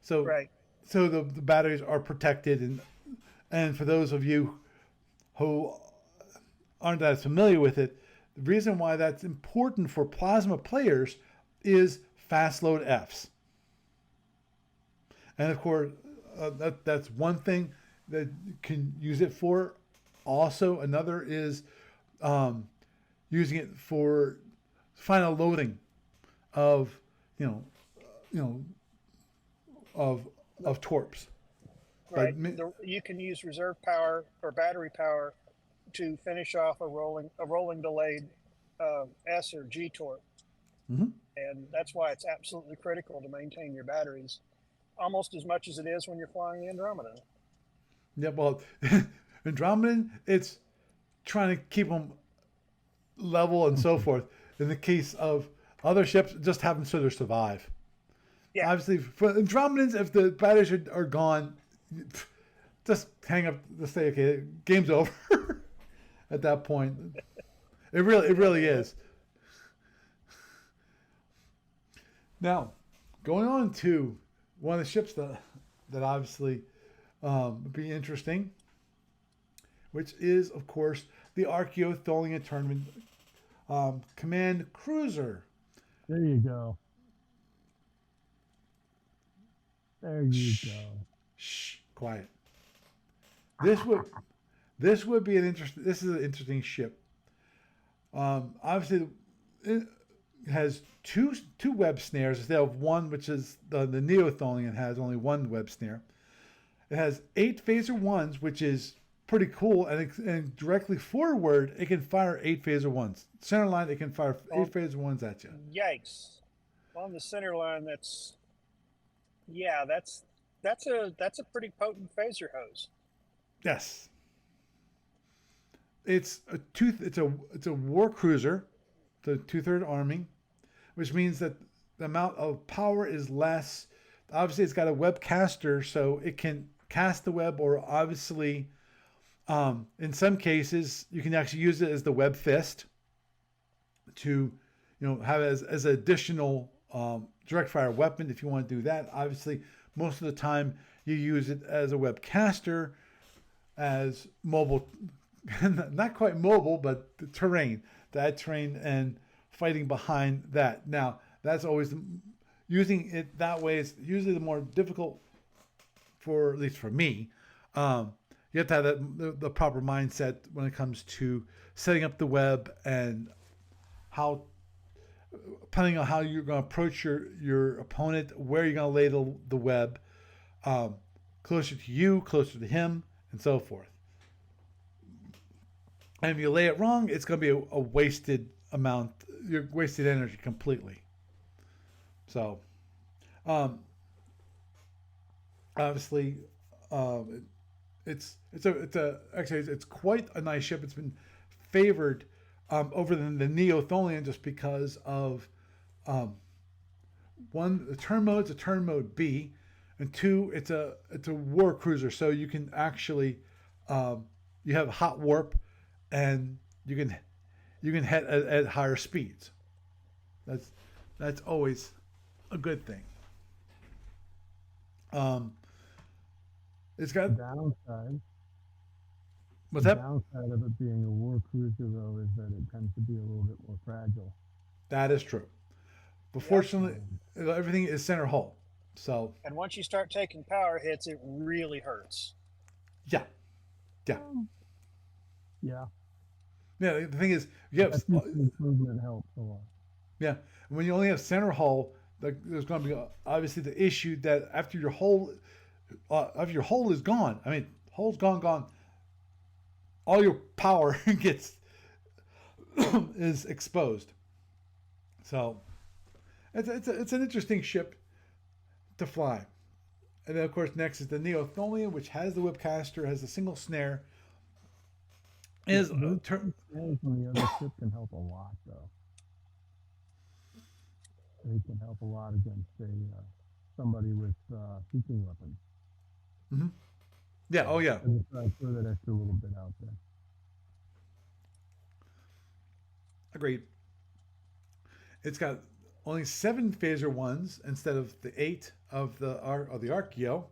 So right. So the batteries are protected, and for those of you who aren't that familiar with it, the reason why that's important for plasma players is fast load Fs. And of course, that's one thing that you can use it for. Also, another is using it for final loading of of torps. Right. You can use reserve power or battery power to finish off a rolling delayed S or G torp. Mm-hmm. And that's why it's absolutely critical to maintain your batteries almost as much as it is when you're flying the Andromeda. Yeah, well, Andromedan, it's trying to keep them level and so forth. In the case of other ships, just have them so they survive. Yeah. Obviously, for Andromedans, if the batteries are gone, just hang up. Just say, okay, game's over. At that point, it really is. Now, going on to one of the ships that obviously would be interesting, which is, of course, the Archaeotholian Tournament Command Cruiser. There you go. There you go. Shh, quiet. This would be an interesting. This is an interesting ship. Obviously, it has two web snares instead of one, which is the Neotholian has only one web snare. It has 8 phaser ones, which is pretty cool, and directly forward it can fire 8 phaser ones. Center line, it can fire 8 phaser ones at you. Yikes! On the center line, that's a pretty potent phaser hose. Yes. It's a war cruiser, the 2/3 arming, which means that the amount of power is less. Obviously, it's got a web caster, so it can cast the web, or obviously In some cases, you can actually use it as the web fist to, have as an additional direct fire weapon if you want to do that. Obviously, most of the time you use it as a web caster, as mobile, not quite mobile, but the terrain, and fighting behind that. Now, that's always using it that way is usually the more difficult for, at least for me. You have to have the proper mindset when it comes to setting up the web and how, depending on how you're going to approach your opponent, where you're going to lay the web, closer to you, closer to him, and so forth. And if you lay it wrong, it's going to be a wasted amount. You're wasted energy completely. So, obviously, it's quite a nice ship. It's been favored over the Neotholian just because of one, the turn mode's a turn mode B, and two, it's a war cruiser, so you can actually you have hot warp, and you can head at higher speeds. That's always a good thing. It's got downside. What's the that? downside of it being a war cruiser, though, is that it tends to be a little bit more fragile. That is true. But fortunately, everything is center hull. So. And once you start taking power hits, it really hurts. Yeah. Yeah. Yeah. The thing is, improvement helps a lot. Yeah. When you only have center hull, there's going to be obviously the issue that after your hull is gone. I mean, hull's gone. All your power is exposed. So it's an interesting ship to fly. And then of course next is the Neotholian, which has the whipcaster, has a single snare. Snares on the other ship can help a lot, though. They can help a lot against somebody with seeking weapons. Mm-hmm. Yeah. Oh yeah. And just throw that extra little bit out there. Agreed. It's got only 7 phaser ones instead of the 8 of the Archeo.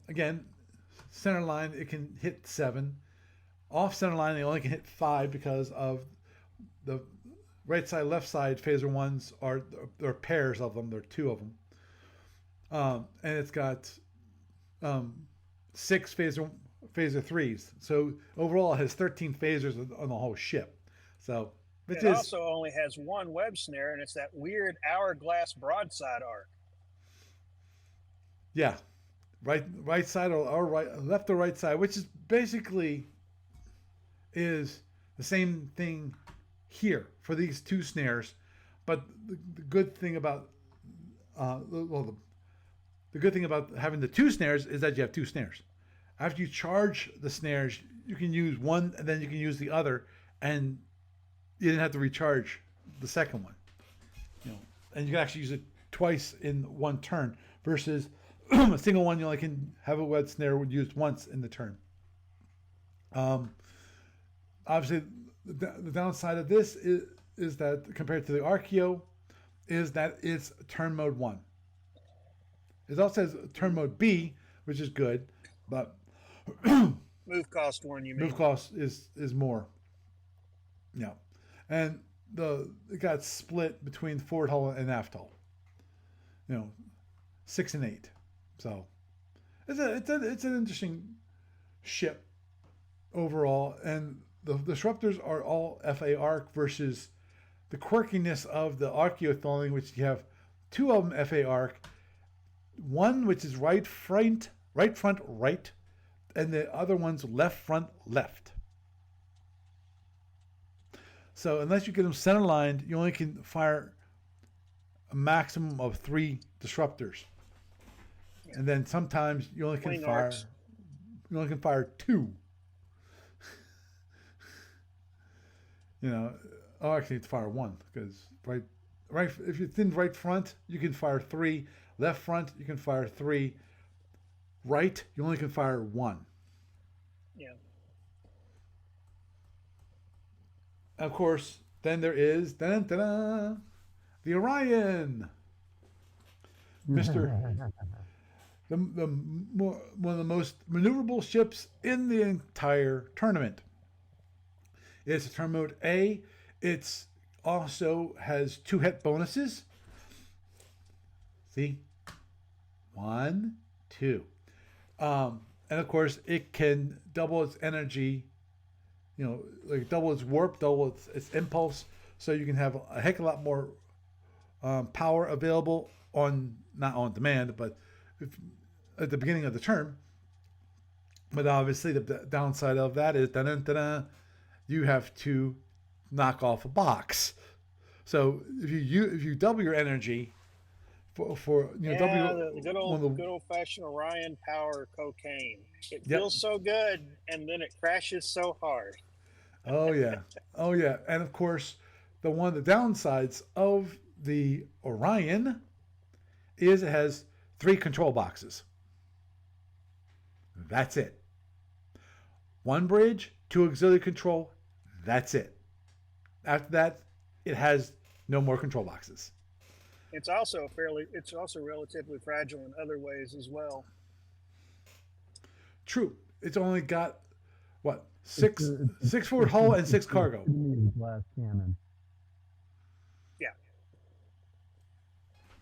Again, center line it can hit 7. Off center line they only can hit 5 because of the right side, left side phaser ones there are pairs of them. There are 2 of them. And it's got 6 phaser 3s. So overall it has 13 phasers on the whole ship. So it also only has 1 web snare, and it's that weird hourglass broadside arc. Yeah, right side or right, left or right side, which is basically is the same thing here for these 2 snares. But the good thing about the good thing about having the 2 snares is that you have 2 snares. After you charge the snares, you can use one and then you can use the other, and you didn't have to recharge the second one. And you can actually use it twice in one turn versus a single one. You only can have a web snare used once in the turn. Obviously, the downside of this is that compared to the Archeo, is that it's turn mode 1. It also has turn mode B, which is good, but move cost 1. You mean move cost is more. Yeah, and it got split between forward hull and aft hull. 6 and 8. So it's an interesting ship overall, and the disruptors are all FA arc versus the quirkiness of the Archaeotholian, which you have 2 of them FA arc, one which is right front, and the other one's left front, left. So unless you get them center lined, you only can fire a maximum of 3 disruptors, and then sometimes you only can fire 2. Actually, it's fire 1 because right. If it's in right front, you can fire 3. Left front, you can fire 3. Right, you only can fire 1. Yeah. Of course, then there is the Orion, Mister, one of the most maneuverable ships in the entire tournament. It's a turn mode A. It's also has 2 hit bonuses. See, 1, 2, and of course it can double its energy. Like double its warp, double its impulse, so you can have a heck of a lot more power available on not on demand, but at the beginning of the turn. But obviously, the downside of that is you have to knock off a box. So if you double your energy for Yeah, double the good one old of the good old fashioned Orion power cocaine. It yep. feels so good, and then it crashes so hard. Oh yeah, oh yeah, and of course, one of the downsides of the Orion is it has 3 control boxes. That's it. 1 bridge, 2 auxiliary control. That's it. After that, it has no more control boxes. It's also relatively fragile in other ways as well. True. It's only got what It's six a, it's a, 6 forward hull and 6 it's cargo. a glass cannon. Yeah,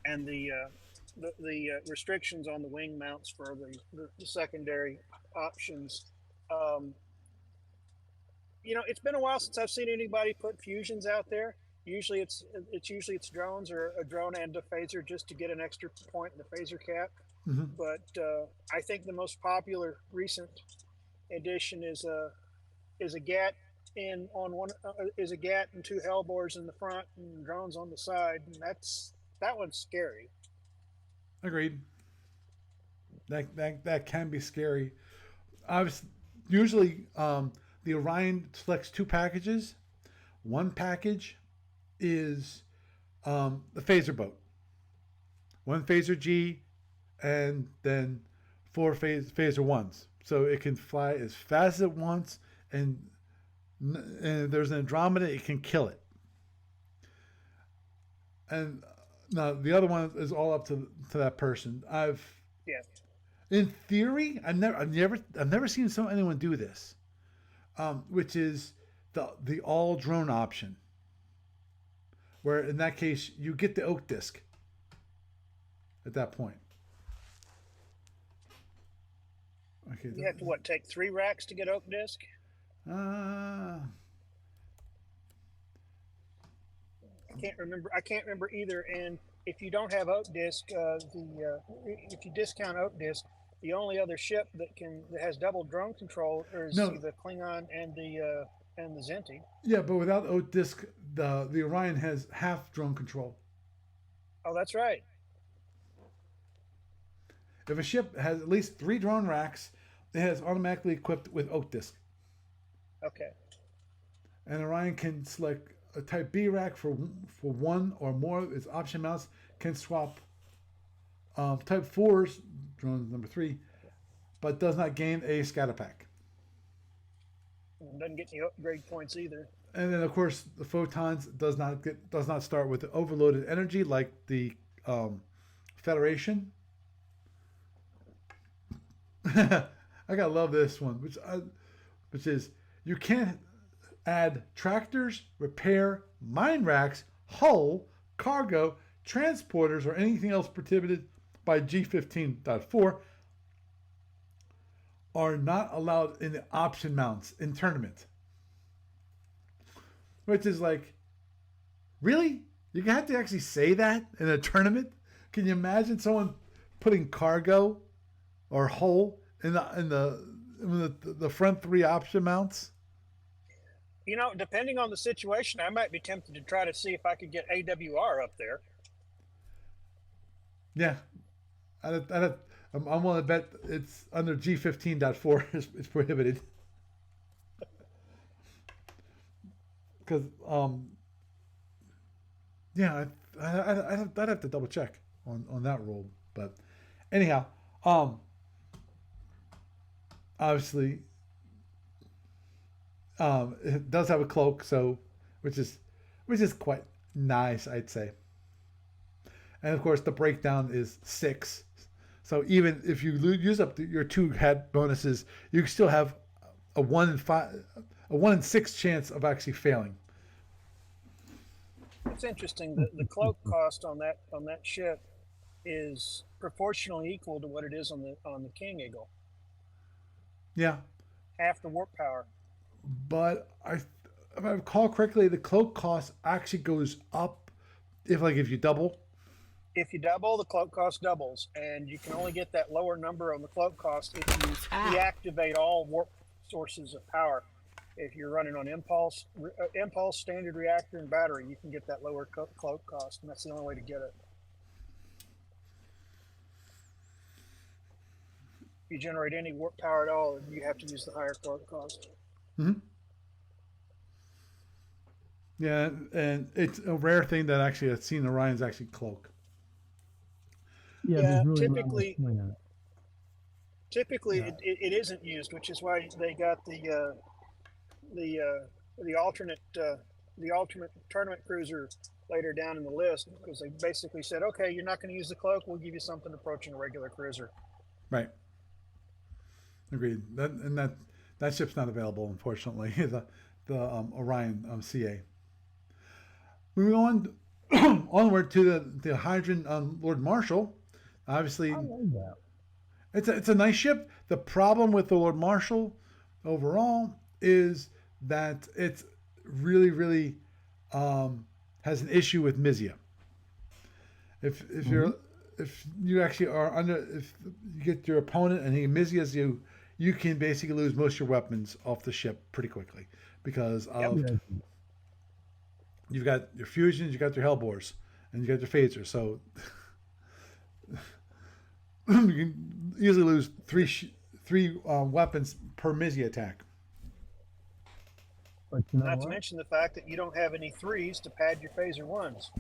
and the restrictions on the wing mounts for the secondary options. Um, it's been a while since I've seen anybody put fusions out there. Usually it's drones or a drone and a phaser just to get an extra point in the phaser cap. Mm-hmm. But I think the most popular recent addition is a GAT in on one is a GAT and 2 hellbores in the front and drones on the side, and that one's scary. Agreed. That can be scary. Usually the Orion selects 2 packages. One package is the phaser boat. 1 phaser G, and then 4 phaser ones. So it can fly as fast as it wants, and if there's an Andromeda, it can kill it. And now the other one is all up to that person. Yeah. In theory, I've never seen anyone do this, which is the all drone option, where in that case you get the oak disc at that point. Okay. You have to take 3 racks to get oak disc? I can't remember either. And if you don't have oak disc, if you discount oak disc, the only other ship that has double drone control is the Klingon and the Zinti. Yeah, but without oak disc, the Orion has half drone control. Oh, that's right. If a ship has at least 3 drone racks, it is automatically equipped with oak disc. Okay. And Orion can select a Type B rack for 1 or more of its option mounts. Can swap Type 4s, drone number 3, but does not gain a scatter pack. Doesn't get any upgrade points either. And then, of course, the photons does not start with overloaded energy like the Federation. I gotta love this one, which is you can't add tractors, repair, mine racks, hull, cargo, transporters, or anything else prohibited by G15.4 are not allowed in the option mounts in tournament. Which is like, really? You have to actually say that in a tournament? Can you imagine someone putting cargo or hull in the front 3 option mounts? Depending on the situation, I might be tempted to try to see if I could get AWR up there. Yeah, I'm willing to bet it's under G15.4. It's prohibited. Because yeah, I'd have to double check on that rule. But anyhow, obviously It does have a cloak, so which is quite nice, I'd say. And of course, the breakdown is 6. So even if you use up your 2 head bonuses, you still have a 1 in 5, a 1 in 6 chance of actually failing. It's interesting. The cloak cost on that ship is proportionally equal to what it is on the King Eagle. Yeah, Half the warp power. but if I recall correctly, the cloak cost actually goes up if you double. If you double, the cloak cost doubles, and you can only get that lower number on the cloak cost if you deactivate all warp sources of power. If you're running on impulse, standard reactor, and battery, you can get that lower cloak cost, and that's the only way to get it. If you generate any warp power at all, you have to use the higher cloak cost. Mm-hmm. Yeah, and it's a rare thing that actually I've seen Orion's actually cloak. Yeah, really typically it isn't used, which is why they got the alternate tournament cruiser later down in the list, because they basically said, okay, you're not going to use the cloak, we'll give you something approaching a regular cruiser. Right. Agreed. That ship's not available, unfortunately. the Orion CA. Moving on onward to the Hydron Lord Marshal. Obviously, I love that. It's a nice ship. The problem with the Lord Marshal overall is that it's really has an issue with Mizia. If you actually are if you get your opponent and he Mizias you, you can basically lose most of your weapons off the ship pretty quickly because of you've got your fusions, you got your hellbores, and you got your phasers. So you can easily lose three weapons per Mizia attack. But you know Not to mention the fact that you don't have any 3s to pad your phaser 1s.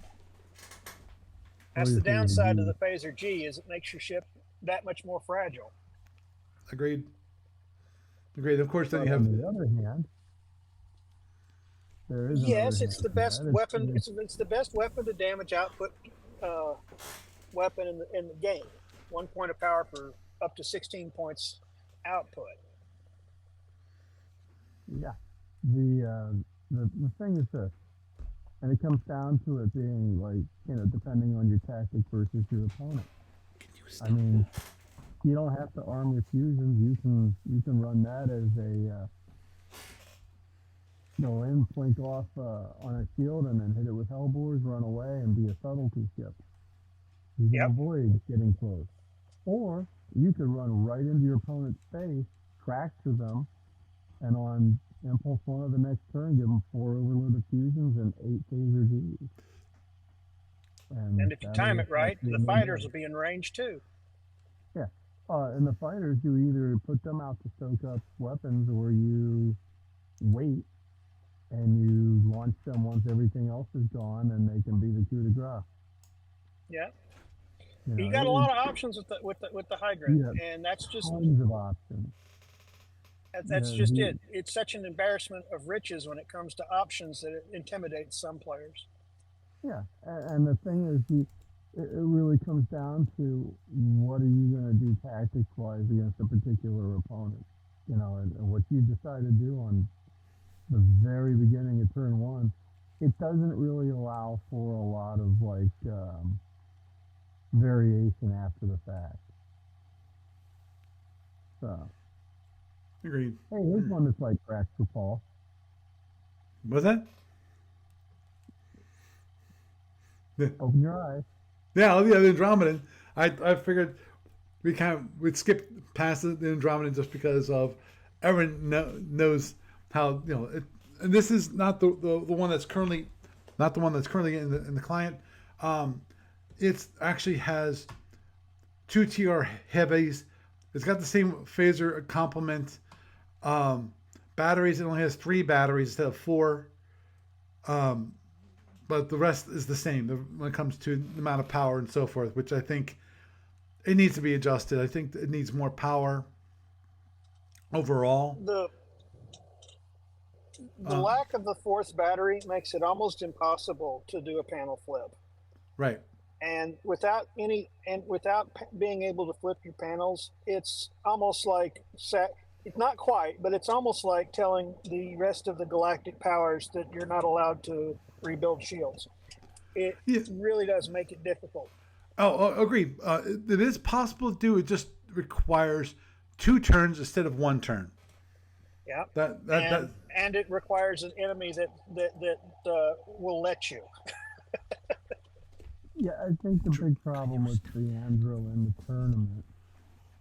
That's the downside of the phaser G, is it makes your ship that much more fragile. Agreed. Of course, then you have. On the other hand, there is. Yes, it's the best weapon. It's the best weapon to damage output weapon in the game. 1 point of power for up to 16 points output. Yeah, the thing is this, and it comes down to it being like, depending on your tactic versus your opponent. I mean, you don't have to arm your fusions. You can run that as a go in, blink off on a shield, and then hit it with hellbores, run away, and be a subtlety ship. You can avoid getting close. Or you could run right into your opponent's face, fracture them, and on impulse 1 of the next turn, give them 4 overloaded fusions and 8 phaser Gs. And if you time it right, the fighters will be in range too. Yeah. And the fighters, you either put them out to soak up weapons, or you wait and you launch them once everything else is gone, and they can be the coup de grace. Yeah. You got a lot of options with the Hydra, and that's just tons of options. That's just it. It's such an embarrassment of riches when it comes to options that it intimidates some players. Yeah, and the thing is, it really comes down to what are you going to do tactics-wise against a particular opponent, and what you decide to do on the very beginning of turn 1. It doesn't really allow for a lot of variation after the fact. So. Agreed. Hey, here's one that's like cracks for Paul. What's that? Open your eyes. Yeah, the Andromedan. I figured we'd skip past the Andromedan just because of everyone knows how and this is not the one that's currently in the client. It actually has 2 TR heavies. It's got the same phaser complement. Batteries, it only has 3 batteries instead of 4. But the rest is the same when it comes to the amount of power and so forth, which I think it needs to be adjusted. I think it needs more power overall. The lack of the fourth battery makes it almost impossible to do a panel flip. Right. And without being able to flip your panels, it's almost like it's not quite, but it's almost like telling the rest of the galactic powers that you're not allowed to rebuild shields. It really does make it difficult. Agreed. It is possible to do. It just requires 2 turns instead of 1 turn. Yeah. And it requires an enemy that will let you. Yeah, I think the big problem with the Andro in the tournament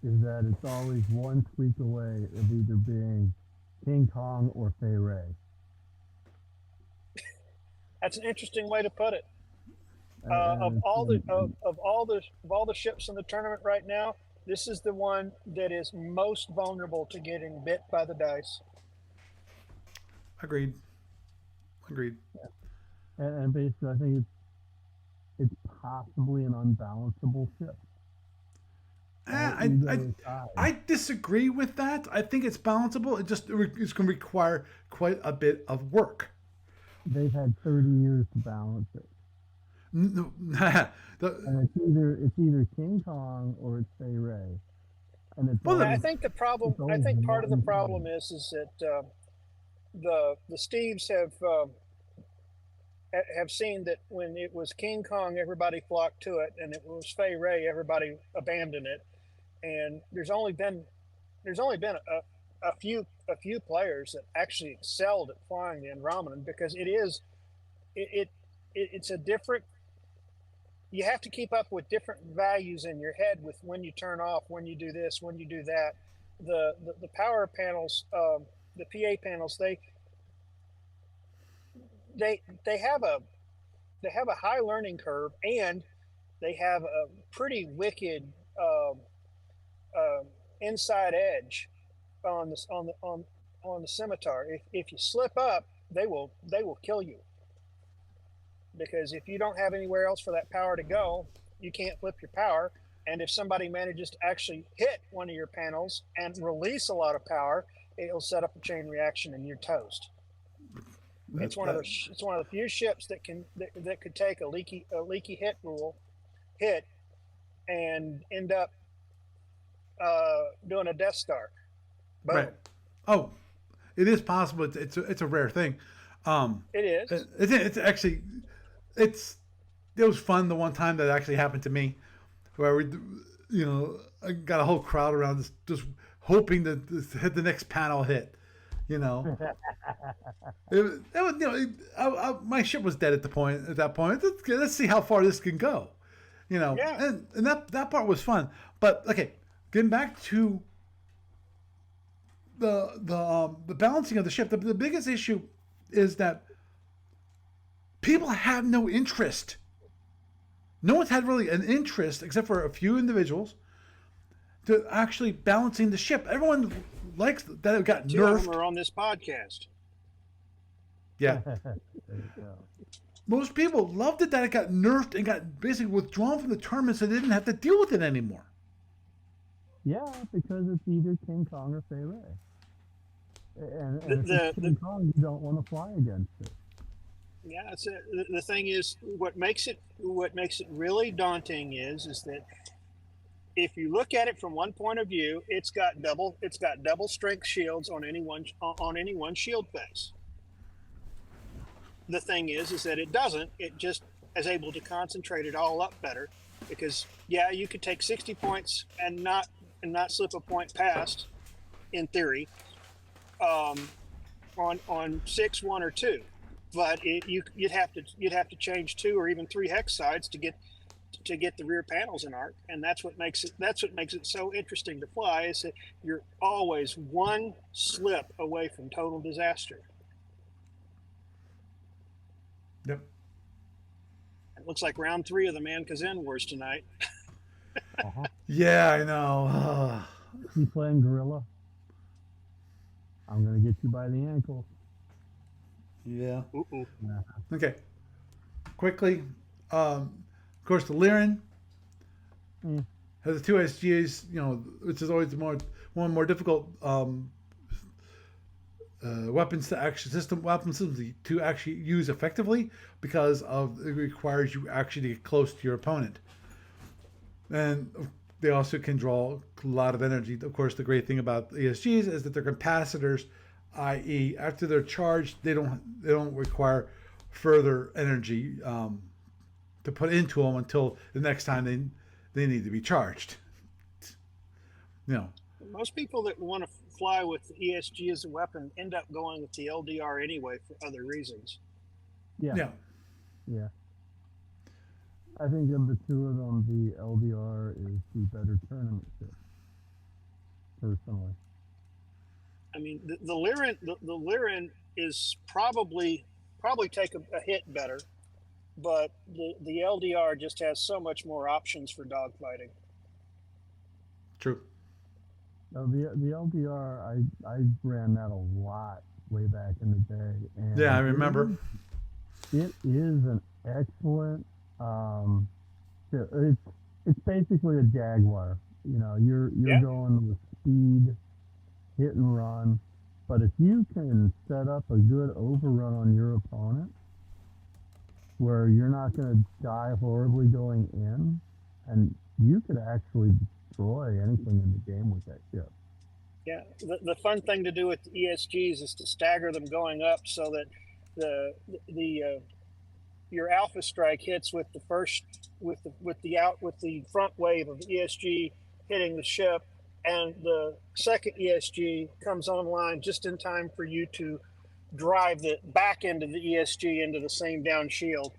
is that it's always one tweak away of either being King Kong or Fay Ray. That's an interesting way to put it. Of all the ships in the tournament right now, this is the one that is most vulnerable to getting bit by the dice. Agreed. Yeah. And basically, I think it's possibly an unbalanceable ship. I disagree with that. I think it's balanceable. It's going to require quite a bit of work. They've had 30 years to balance it. And it's either King Kong or it's Fay Ray. And I think part of the problem is that the Steves have seen that when it was King Kong, everybody flocked to it, and it was Fay Ray, everybody abandoned it. And there's only been a few players that actually excelled at flying the Andromedan, because it's a different. You have to keep up with different values in your head with when you turn off, when you do this, when you do that. The power panels, the PA panels, they have a high learning curve, and they have a pretty wicked inside edge on the scimitar. If you slip up, they will kill you, because if you don't have anywhere else for that power to go, you can't flip your power. And if somebody manages to actually hit one of your panels and release a lot of power, it'll set up a chain reaction and you're toast. It's one of the few ships that could take a leaky hit and end up doing a Death Star. Boom. Right. Oh, it is possible. It's a rare thing. It is. It's actually it was fun the one time that actually happened to me, where I got a whole crowd around just hoping to hit the next panel hit. My ship was dead at that point. Let's see how far this can go. Yeah. And that part was fun. But okay, getting back to the balancing of the ship, the biggest issue is that people have no interest. No one's had really an interest, except for a few individuals, to actually balancing the ship. Everyone likes that it got nerfed. Two of them are on this podcast. Yeah. Most people loved it that it got nerfed and got basically withdrawn from the tournament, so they didn't have to deal with it anymore. Yeah, because it's either King Kong or Fay Ray. And if it's King Kong, you don't want to fly against it. Yeah, the thing is, what makes it really daunting is that if you look at it from one point of view, it's got double strength shields on any one shield face. The thing is that it doesn't. It just is able to concentrate it all up better, because you could take 60 points and not slip a point past, in theory, on 6, 1, or 2. But you'd have to change 2 or even 3 hex sides to get the rear panels in arc, and that's what makes it so interesting to fly, is that you're always one slip away from total disaster. Yep. It looks like round 3 of the Man-Kazin Wars tonight. Uh-huh. Yeah, I know. You playing Gorilla? I'm gonna get you by the ankle. Yeah. Uh-oh. Okay. Quickly, of course, the Lyran has the 2 SGAs, which is always one more difficult weapons to actually weapon systems to actually use effectively because of it requires you actually to get close to your opponent. And they also can draw a lot of energy. Of course, the great thing about ESGs is that they're capacitors, i.e., after they're charged, they don't require further energy to put into them until the next time they need to be charged. You know. Most people that want to fly with ESG as a weapon end up going with the LDR anyway for other reasons. Yeah. Yeah. Yeah. I think of the two of them, the LDR is the better tournament ship, personally. I mean, the Lyran is probably take a hit better, but the LDR just has so much more options for dogfighting. True. Now, the LDR, I ran that a lot way back in the day. And yeah, I remember. It is an excellent. It's basically a Jaguar. You know, you're going with speed, hit and run. But if you can set up a good overrun on your opponent, where you're not going to die horribly going in, and you could actually destroy anything in the game with that ship. Yeah, the fun thing to do with the ESGs is to stagger them going up so that your alpha strike hits with the first with the front wave of ESG hitting the ship, and the second ESG comes online just in time for you to drive the back end of the ESG into the same down shield.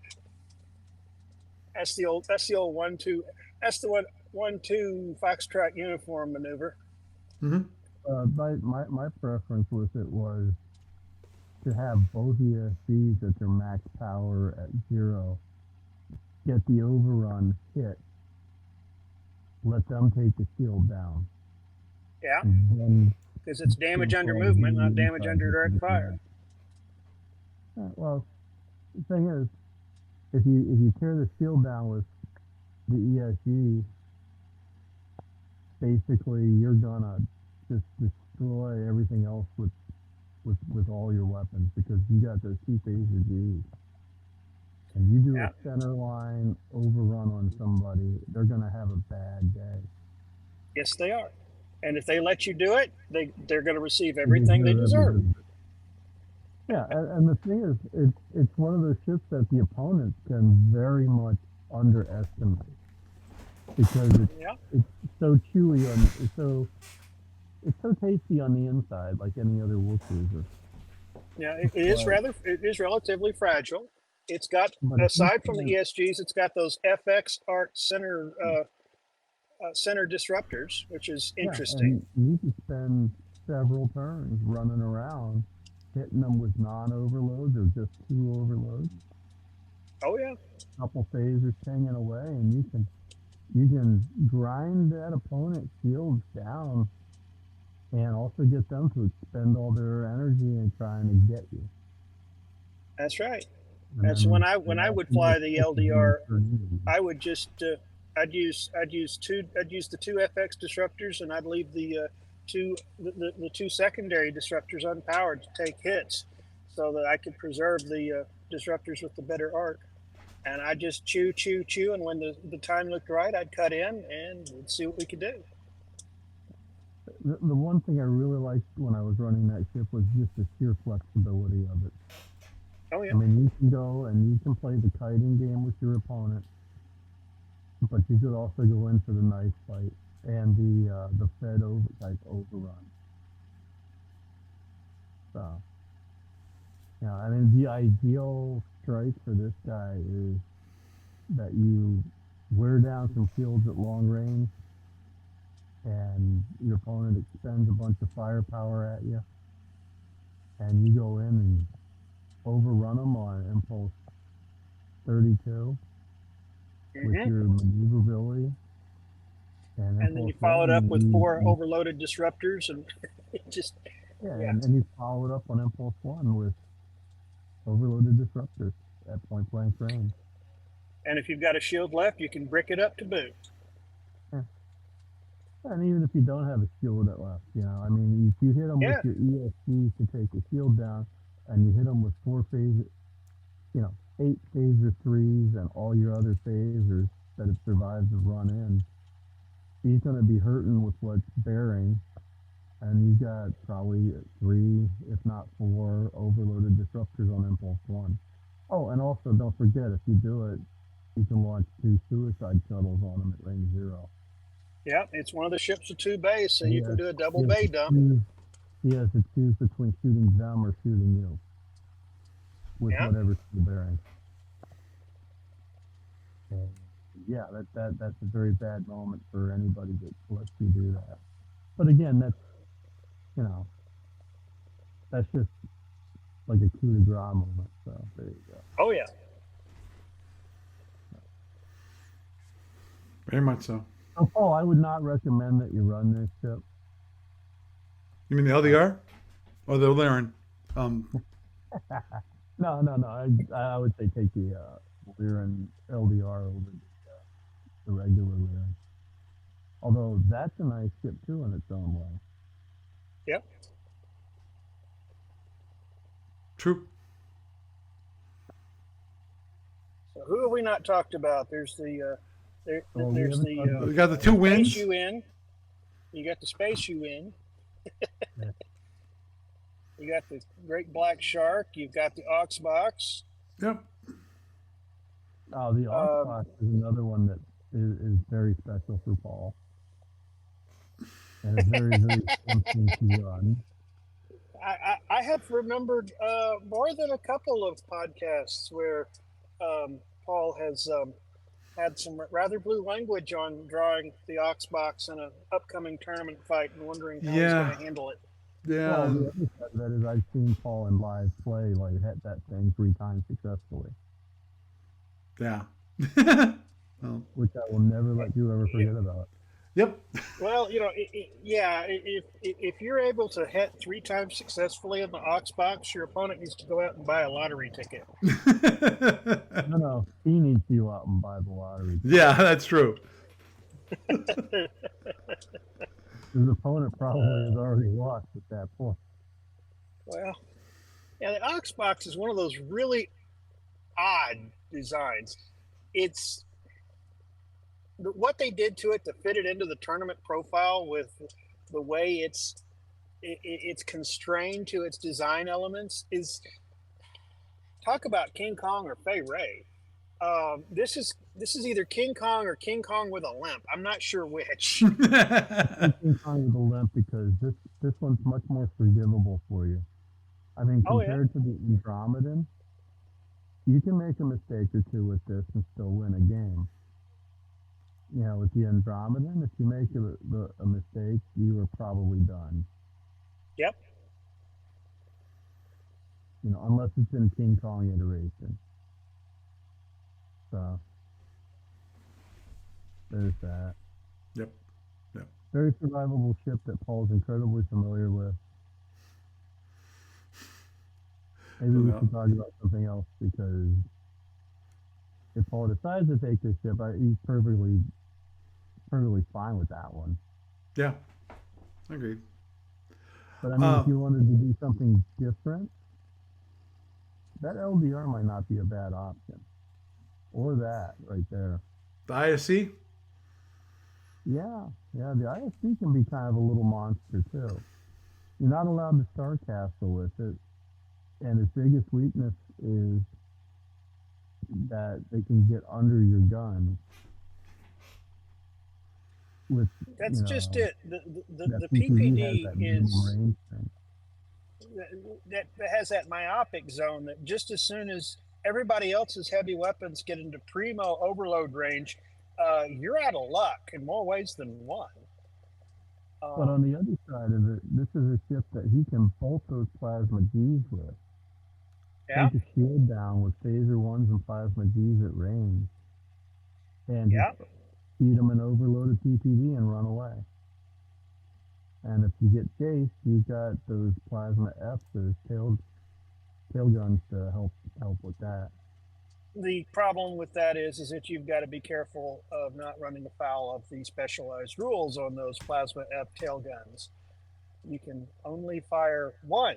That's the old 1-2. That's the 1-2 Foxtrot uniform maneuver. Mm-hmm. My preference with it was to have both ESGs at their max power at 0, get the overrun hit, let them take the shield down. Yeah, because it's damage under movement, not damage under direct fire. Well, the thing is, if you tear the shield down with the ESG, basically you're gonna just destroy everything else with all your weapons, because you got those 2 phaser Gs. And you do a center line overrun on somebody, they're gonna have a bad day. Yes, they are. And if they let you do it, they're going to receive everything they deserve. Yeah, and the thing is, it's one of those ships that the opponents can very much underestimate, because it's so chewy it's so tasty on the inside, like any other war cruiser. Yeah, it is relatively fragile. It's got, aside from the ESGs, it's got those FX arc center disruptors, which is interesting. And you can spend several turns running around, hitting them with non-overloads or just 2 overloads. Oh yeah. A couple phasers hanging away, and you can grind that opponent's shields down, and also get them to expend all their energy in trying to get you. That's right. That's when I would fly the LDR, I would just I'd use the 2 FX disruptors, and I'd leave the 2 secondary disruptors unpowered to take hits, so that I could preserve the disruptors with the better arc. And I just chew, and when the time looked right, I'd cut in and we'd see what we could do. The one thing I really liked when I was running that ship was just the sheer flexibility of it. Oh yeah. I mean, you can go and you can play the kiting game with your opponent, but you could also go in for the knife fight and the fed over type overrun. So, yeah, I mean, the ideal strike for this guy is that you wear down some shields at long range, and your opponent expends a bunch of firepower at you, and you go in and overrun them on impulse 32 with your maneuverability. And then you follow it up with 4 overloaded disruptors, and it just... And you follow it up on impulse 1 with overloaded disruptors at point blank range. And if you've got a shield left, you can brick it up to boot. Yeah, and even if you don't have a shield at left, I mean, if you hit them with Yeah, your ESC to take the shield down, and you hit them with 4 phase, 8 phaser threes and all your other phasers that have survived the run in, he's going to be hurting with what's bearing, and you've got probably 3, if not 4, overloaded disruptors on impulse 1. Oh, and also don't forget, if you do it, you can launch 2 suicide shuttles on him at range 0. yeah. It's one of the ships with 2 bays, so He you can has, do a double he has bay to dump. choose, he has to choose between shooting them or shooting you with Yeah. whatever's still bearing. And yeah, that's a very bad moment for anybody that lets you do that. But again, you know that's just like a coup de grace moment. So there you go. Oh yeah. Very much so. So Paul, I would not recommend that you run this ship. You mean the Uh, LDR or the Laren? no. I would say take the Lyran LDR over the regular Lyran. Although that's a nice ship too in its own way. Yep. True. So who have we not talked about? There's the Well, we there's haven't talked the about We got the 2 space wins. UN. You got the space UN. Yeah. You got the Great Black Shark. You've got the Oxbox. Yep. Oh, the Um, Oxbox is another one that is very special for Paul, and is very, very tempting to run. I have remembered more than a couple of podcasts where Paul has had some rather blue language on drawing the Oxbox in an upcoming tournament fight and wondering how he's going Yeah. to handle it. Yeah. Well, the other side of that is I've seen Paul in live play, like hit that thing 3 times successfully, Yeah. Well, which I will never let you ever forget about. yep. Well, yeah. If you're able to hit 3 times successfully in the Oxbox, your opponent needs to go out and buy a lottery ticket. No, he needs to go out and buy the lottery. Yeah, that's true. His opponent probably has already lost at that point. Well, yeah, the Oxbox is one of those really odd designs. It's what they did to it to fit it into the tournament profile with the way it's constrained to its design elements is talk about King Kong or Fay Ray. This is either King Kong or King Kong with a limp. I'm not sure which. King Kong with a limp because this one's much more forgivable for you. I mean, Oh yeah, compared to the Andromedan, you can make a mistake or 2 with this and still win a game. With the Andromedan, if you make a mistake, you are probably done. yep. Unless it's in King Kong iteration. So there's that. Yep. Yep. Very survivable ship that Paul's incredibly familiar with. Maybe we should talk about something else because if Paul decides to take this ship, he's perfectly fine with that one. Yeah. Agreed. But I mean, if you wanted to do something different, that LDR might not be a bad option. Or that right there. The ISC? Yeah, the ISC can be kind of a little monster too. You're not allowed to star castle with it, and its biggest weakness is that they can get under your gun. With That's just it. The PPD has PPD that minimum is range thing. that has that myopic zone that just as soon as everybody else's heavy weapons get into primo overload range, you're out of luck in more ways than one. But on the other side of it, this is a ship that he can bolt those plasma Gs with. Yeah. Take a shield down with phaser 1s and plasma Gs at range. And Yeah. just feed them an overloaded PPD and run away. And if you get chased, you've got those plasma Fs, those tail guns to help with that. The problem with that is that you've got to be careful of not running afoul of the specialized rules on those plasma F tail guns. You can only fire one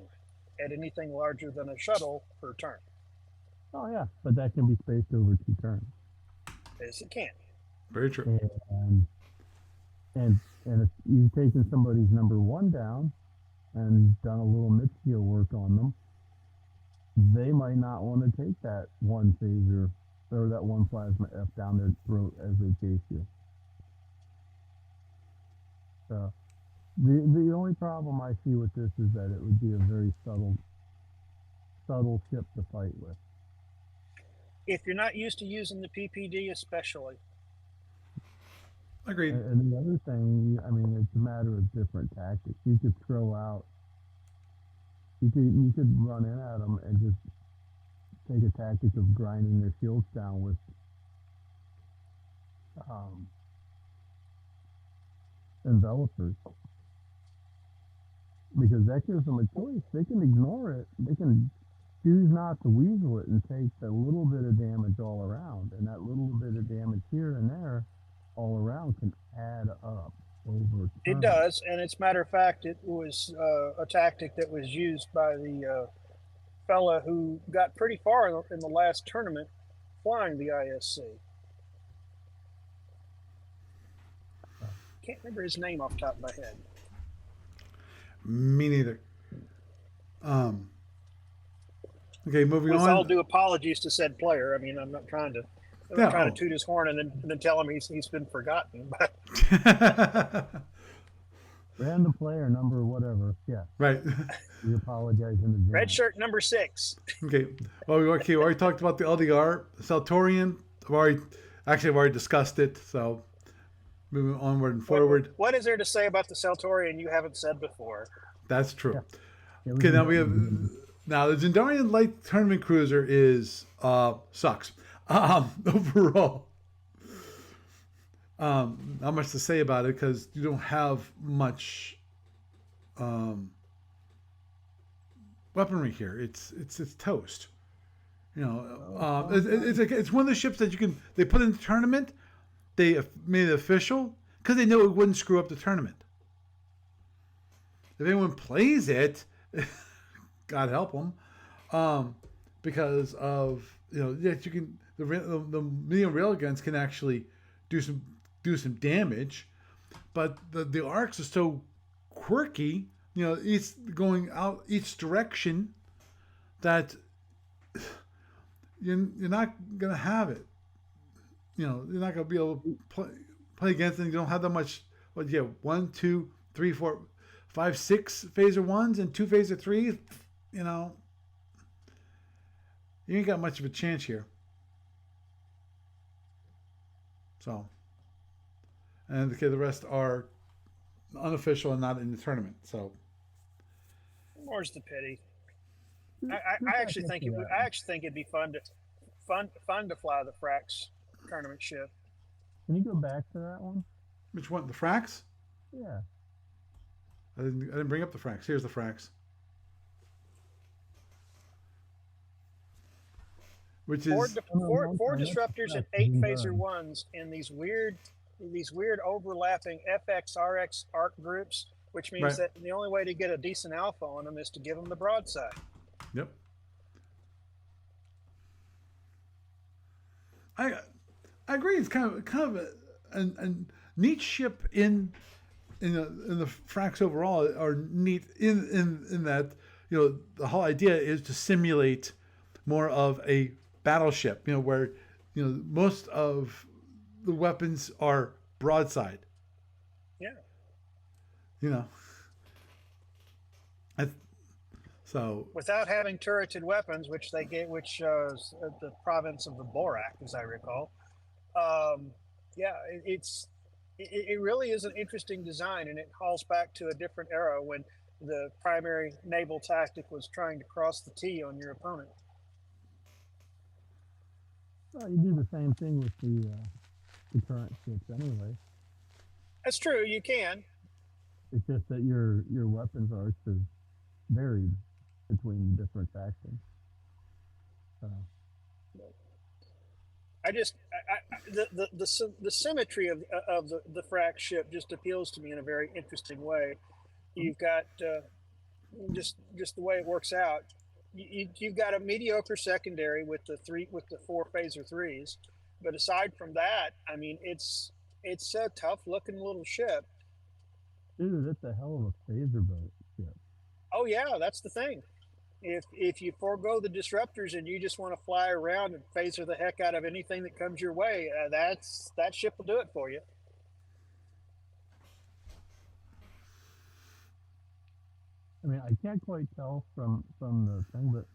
at anything larger than a shuttle per turn. Oh yeah, but that can be spaced over 2 turns. Yes, it can. Very true. And and if you've taken somebody's number 1 down and done a little mid-skill work on them, they might not want to take that one phaser or that one plasma F down their throat as they chase you. So the only problem I see with this is that it would be a very subtle ship to fight with. If you're not used to using the PPD, especially. Agreed. And the other thing, I mean, it's a matter of different tactics. You could throw out, you could run in at them and just take a tactic of grinding their shields down with envelopers, because that gives them a choice. They can ignore it. They can choose not to weasel it and take a little bit of damage all around, and that little bit of damage here and there all around can add up over time. It does, and as a matter of fact, it was a tactic that was used by the fella who got pretty far in the last tournament flying the ISC. Can't remember his name off the top of my head. Me neither. Okay, moving With on. all due apologies to said player. I mean, I'm not trying to toot his horn and then tell him he's been forgotten. But Random player number whatever. Yeah. Right. We apologize in advance. Red shirt number 6. Okay. Well, we already talked about the LDR. Saltorian, I've already discussed it. So moving onward and forward. What is there to say about the Saltorian you haven't said before? That's true. Yeah, Okay, now the Zendarian Light Tournament Cruiser is sucks. Overall. Not much to say about it because you don't have much weaponry here. It's toast. You know, it's one of the ships that they put in the tournament. They made it official because they know it wouldn't screw up the tournament. If anyone plays it, God help them, because of yes, you can the medium railguns can actually do some damage, but the arcs are so quirky. It's going out each direction that you're not gonna have it. You're not gonna be able to play against it. You don't have that much. 1, 2, 3, 4, 5, 6 phaser 1s and 2 phaser 3s. You ain't got much of a chance here. So, and the rest are unofficial and not in the tournament. So, More's the pity. I actually think it'd be fun to fly the Frax tournament ship. Can you go back to that one? Which one? The Frax? Yeah. I didn't bring up the Frax. Here's the Frax. Which is four disruptors and 8 phaser 1s in these weird overlapping FX-RX arc groups, which means that the only way to get a decent alpha on them is to give them the broadside. Yep. I agree. It's kind of a neat ship in the Frax overall are neat in that the whole idea is to simulate more of a battleship, where most of the weapons are broadside. Yeah. So without having turreted weapons, which is the province of the Borak, as I recall. It really is an interesting design, and it calls back to a different era when the primary naval tactic was trying to cross the T on your opponent. Well, you do the same thing with the current ships anyway. That's true. You can. It's just that your weapons arcs are varied between different factions. The symmetry of the frac ship just appeals to me in a very interesting way. You've got just the way it works out. You've got a mediocre secondary with the four phaser threes, but aside from that, I mean, it's a tough looking little ship. Dude, it's a hell of a phaser boat ship. Oh yeah, that's the thing. If you forego the disruptors and you just want to fly around and phaser the heck out of anything that comes your way, that ship will do it for you. I mean, I can't quite tell from the thing, but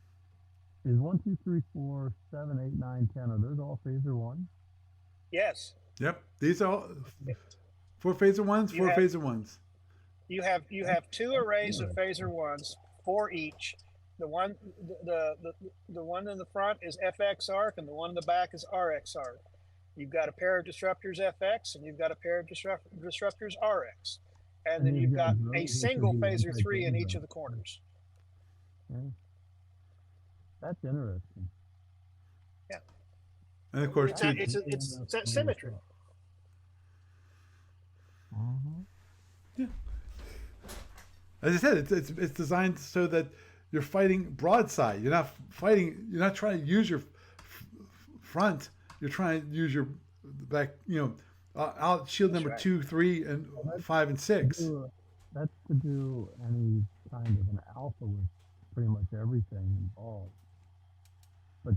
is 1, 2, 3, 4, 7, 8, 9, 10? Are those all phaser one? Yes. Yep. These are all 4 phaser ones, 4 phaser ones. You have 2 arrays of phaser ones, 4 each. The one the one in the front is FX arc, and the one in the back is RX arc. You've got a pair of disruptors FX, and you've got a pair of disruptors RX, and then you've got a single phaser 3 in each of the corners. Yeah. That's interesting. Yeah. And of course, it's that symmetry. Yeah. As I said, it's designed so that you're fighting broadside. You're not fighting. You're not trying to use your front. You're trying to use your back. Out shield number 2, 3, and 5 and 6. That's to do any kind of an alpha with pretty much everything involved. But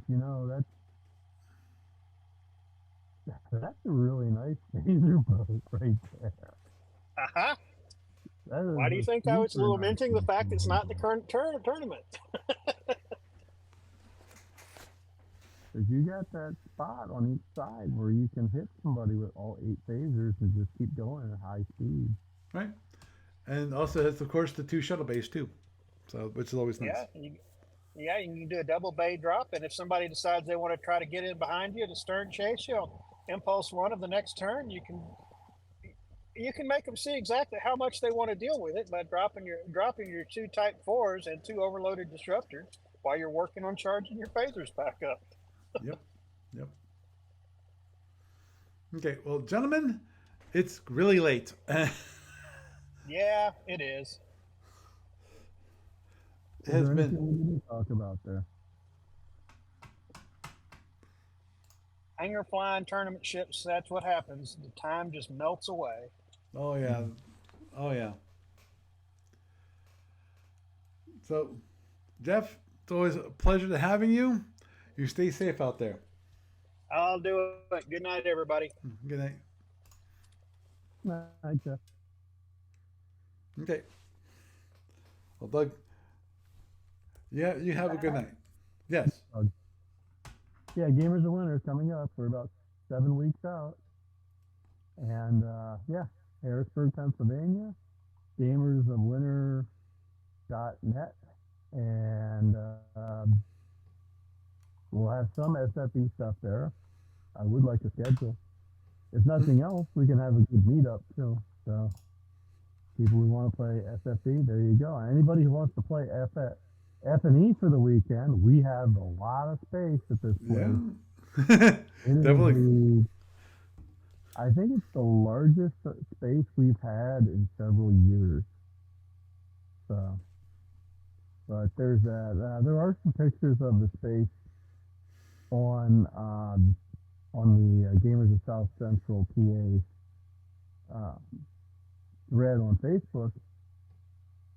that's a really nice phaser boat right there. Uh-huh. Why do you think I was lamenting the fact it's not the current tournament? Because you got that spot on each side where you can hit somebody with all 8 phasers and just keep going at high speed. Right. And also has, of course, the 2 shuttle bays too, so which is always nice. Yeah, you can do a double bay drop, and if somebody decides they want to try to get in behind you to stern chase you, impulse 1 of the next turn, you can make them see exactly how much they want to deal with it by dropping your 2 Type 4s and 2 overloaded disruptors while you're working on charging your phasers back up. Yep. Okay, well, gentlemen, it's really late. Yeah, it is. It has been. What did we talk about there? Hanger flying tournament ships. That's what happens. The time just melts away. Oh yeah. So, Jeff, it's always a pleasure to having you. You stay safe out there. I'll do it. Good night, everybody. Good night. Night, Jeff. Okay. Well, Doug, yeah, you have a good night. Yes. Yeah, Gamers of Winter coming up. We're about 7 weeks out. And Harrisburg, Pennsylvania, gamersofwinter.net. And we'll have some SFE stuff there. I would like to schedule. If nothing else, we can have a good meetup too. So people who want to play SFE, there you go. Anybody who wants to play F&E for the weekend, we have a lot of space at this place. Yeah. Definitely. I think it's the largest space we've had in several years. So, but there's that. There are some pictures of the space on the Gamers of South Central PA thread on Facebook.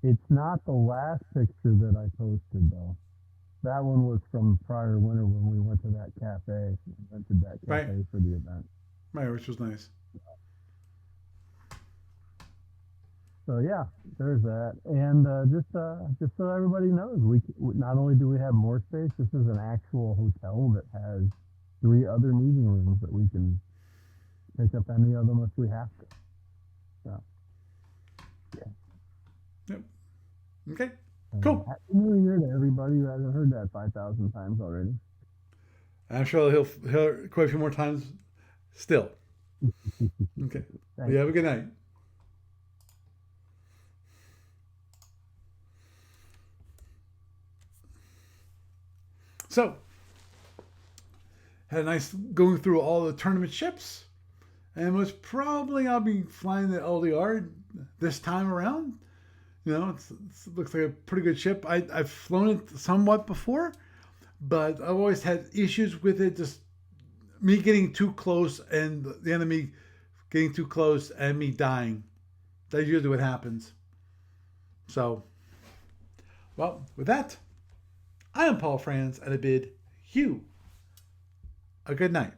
It's not the last picture that I posted though. That one was from prior winter when we went to that cafe. We rented that cafe for the event. Right, which was nice. So yeah, there's that, and just so everybody knows, we not only do we have more space. This is an actual hotel that has 3 other meeting rooms that we can pick up any of them if we have to. So yeah. Yep. Okay. Cool. Happy New Year to everybody who hasn't heard that 5,000 times already. I'm sure he'll quite a few more times still. Okay. You have a good night. So, Had a nice going through all the tournament ships. And most probably I'll be flying the LDR this time around. You know, it looks like a pretty good ship. I've flown it somewhat before, but I've always had issues with it. Just me getting too close and the enemy getting too close and me dying. That's usually what happens. So, well, with that, I am Paul Franz, and I bid you a good night.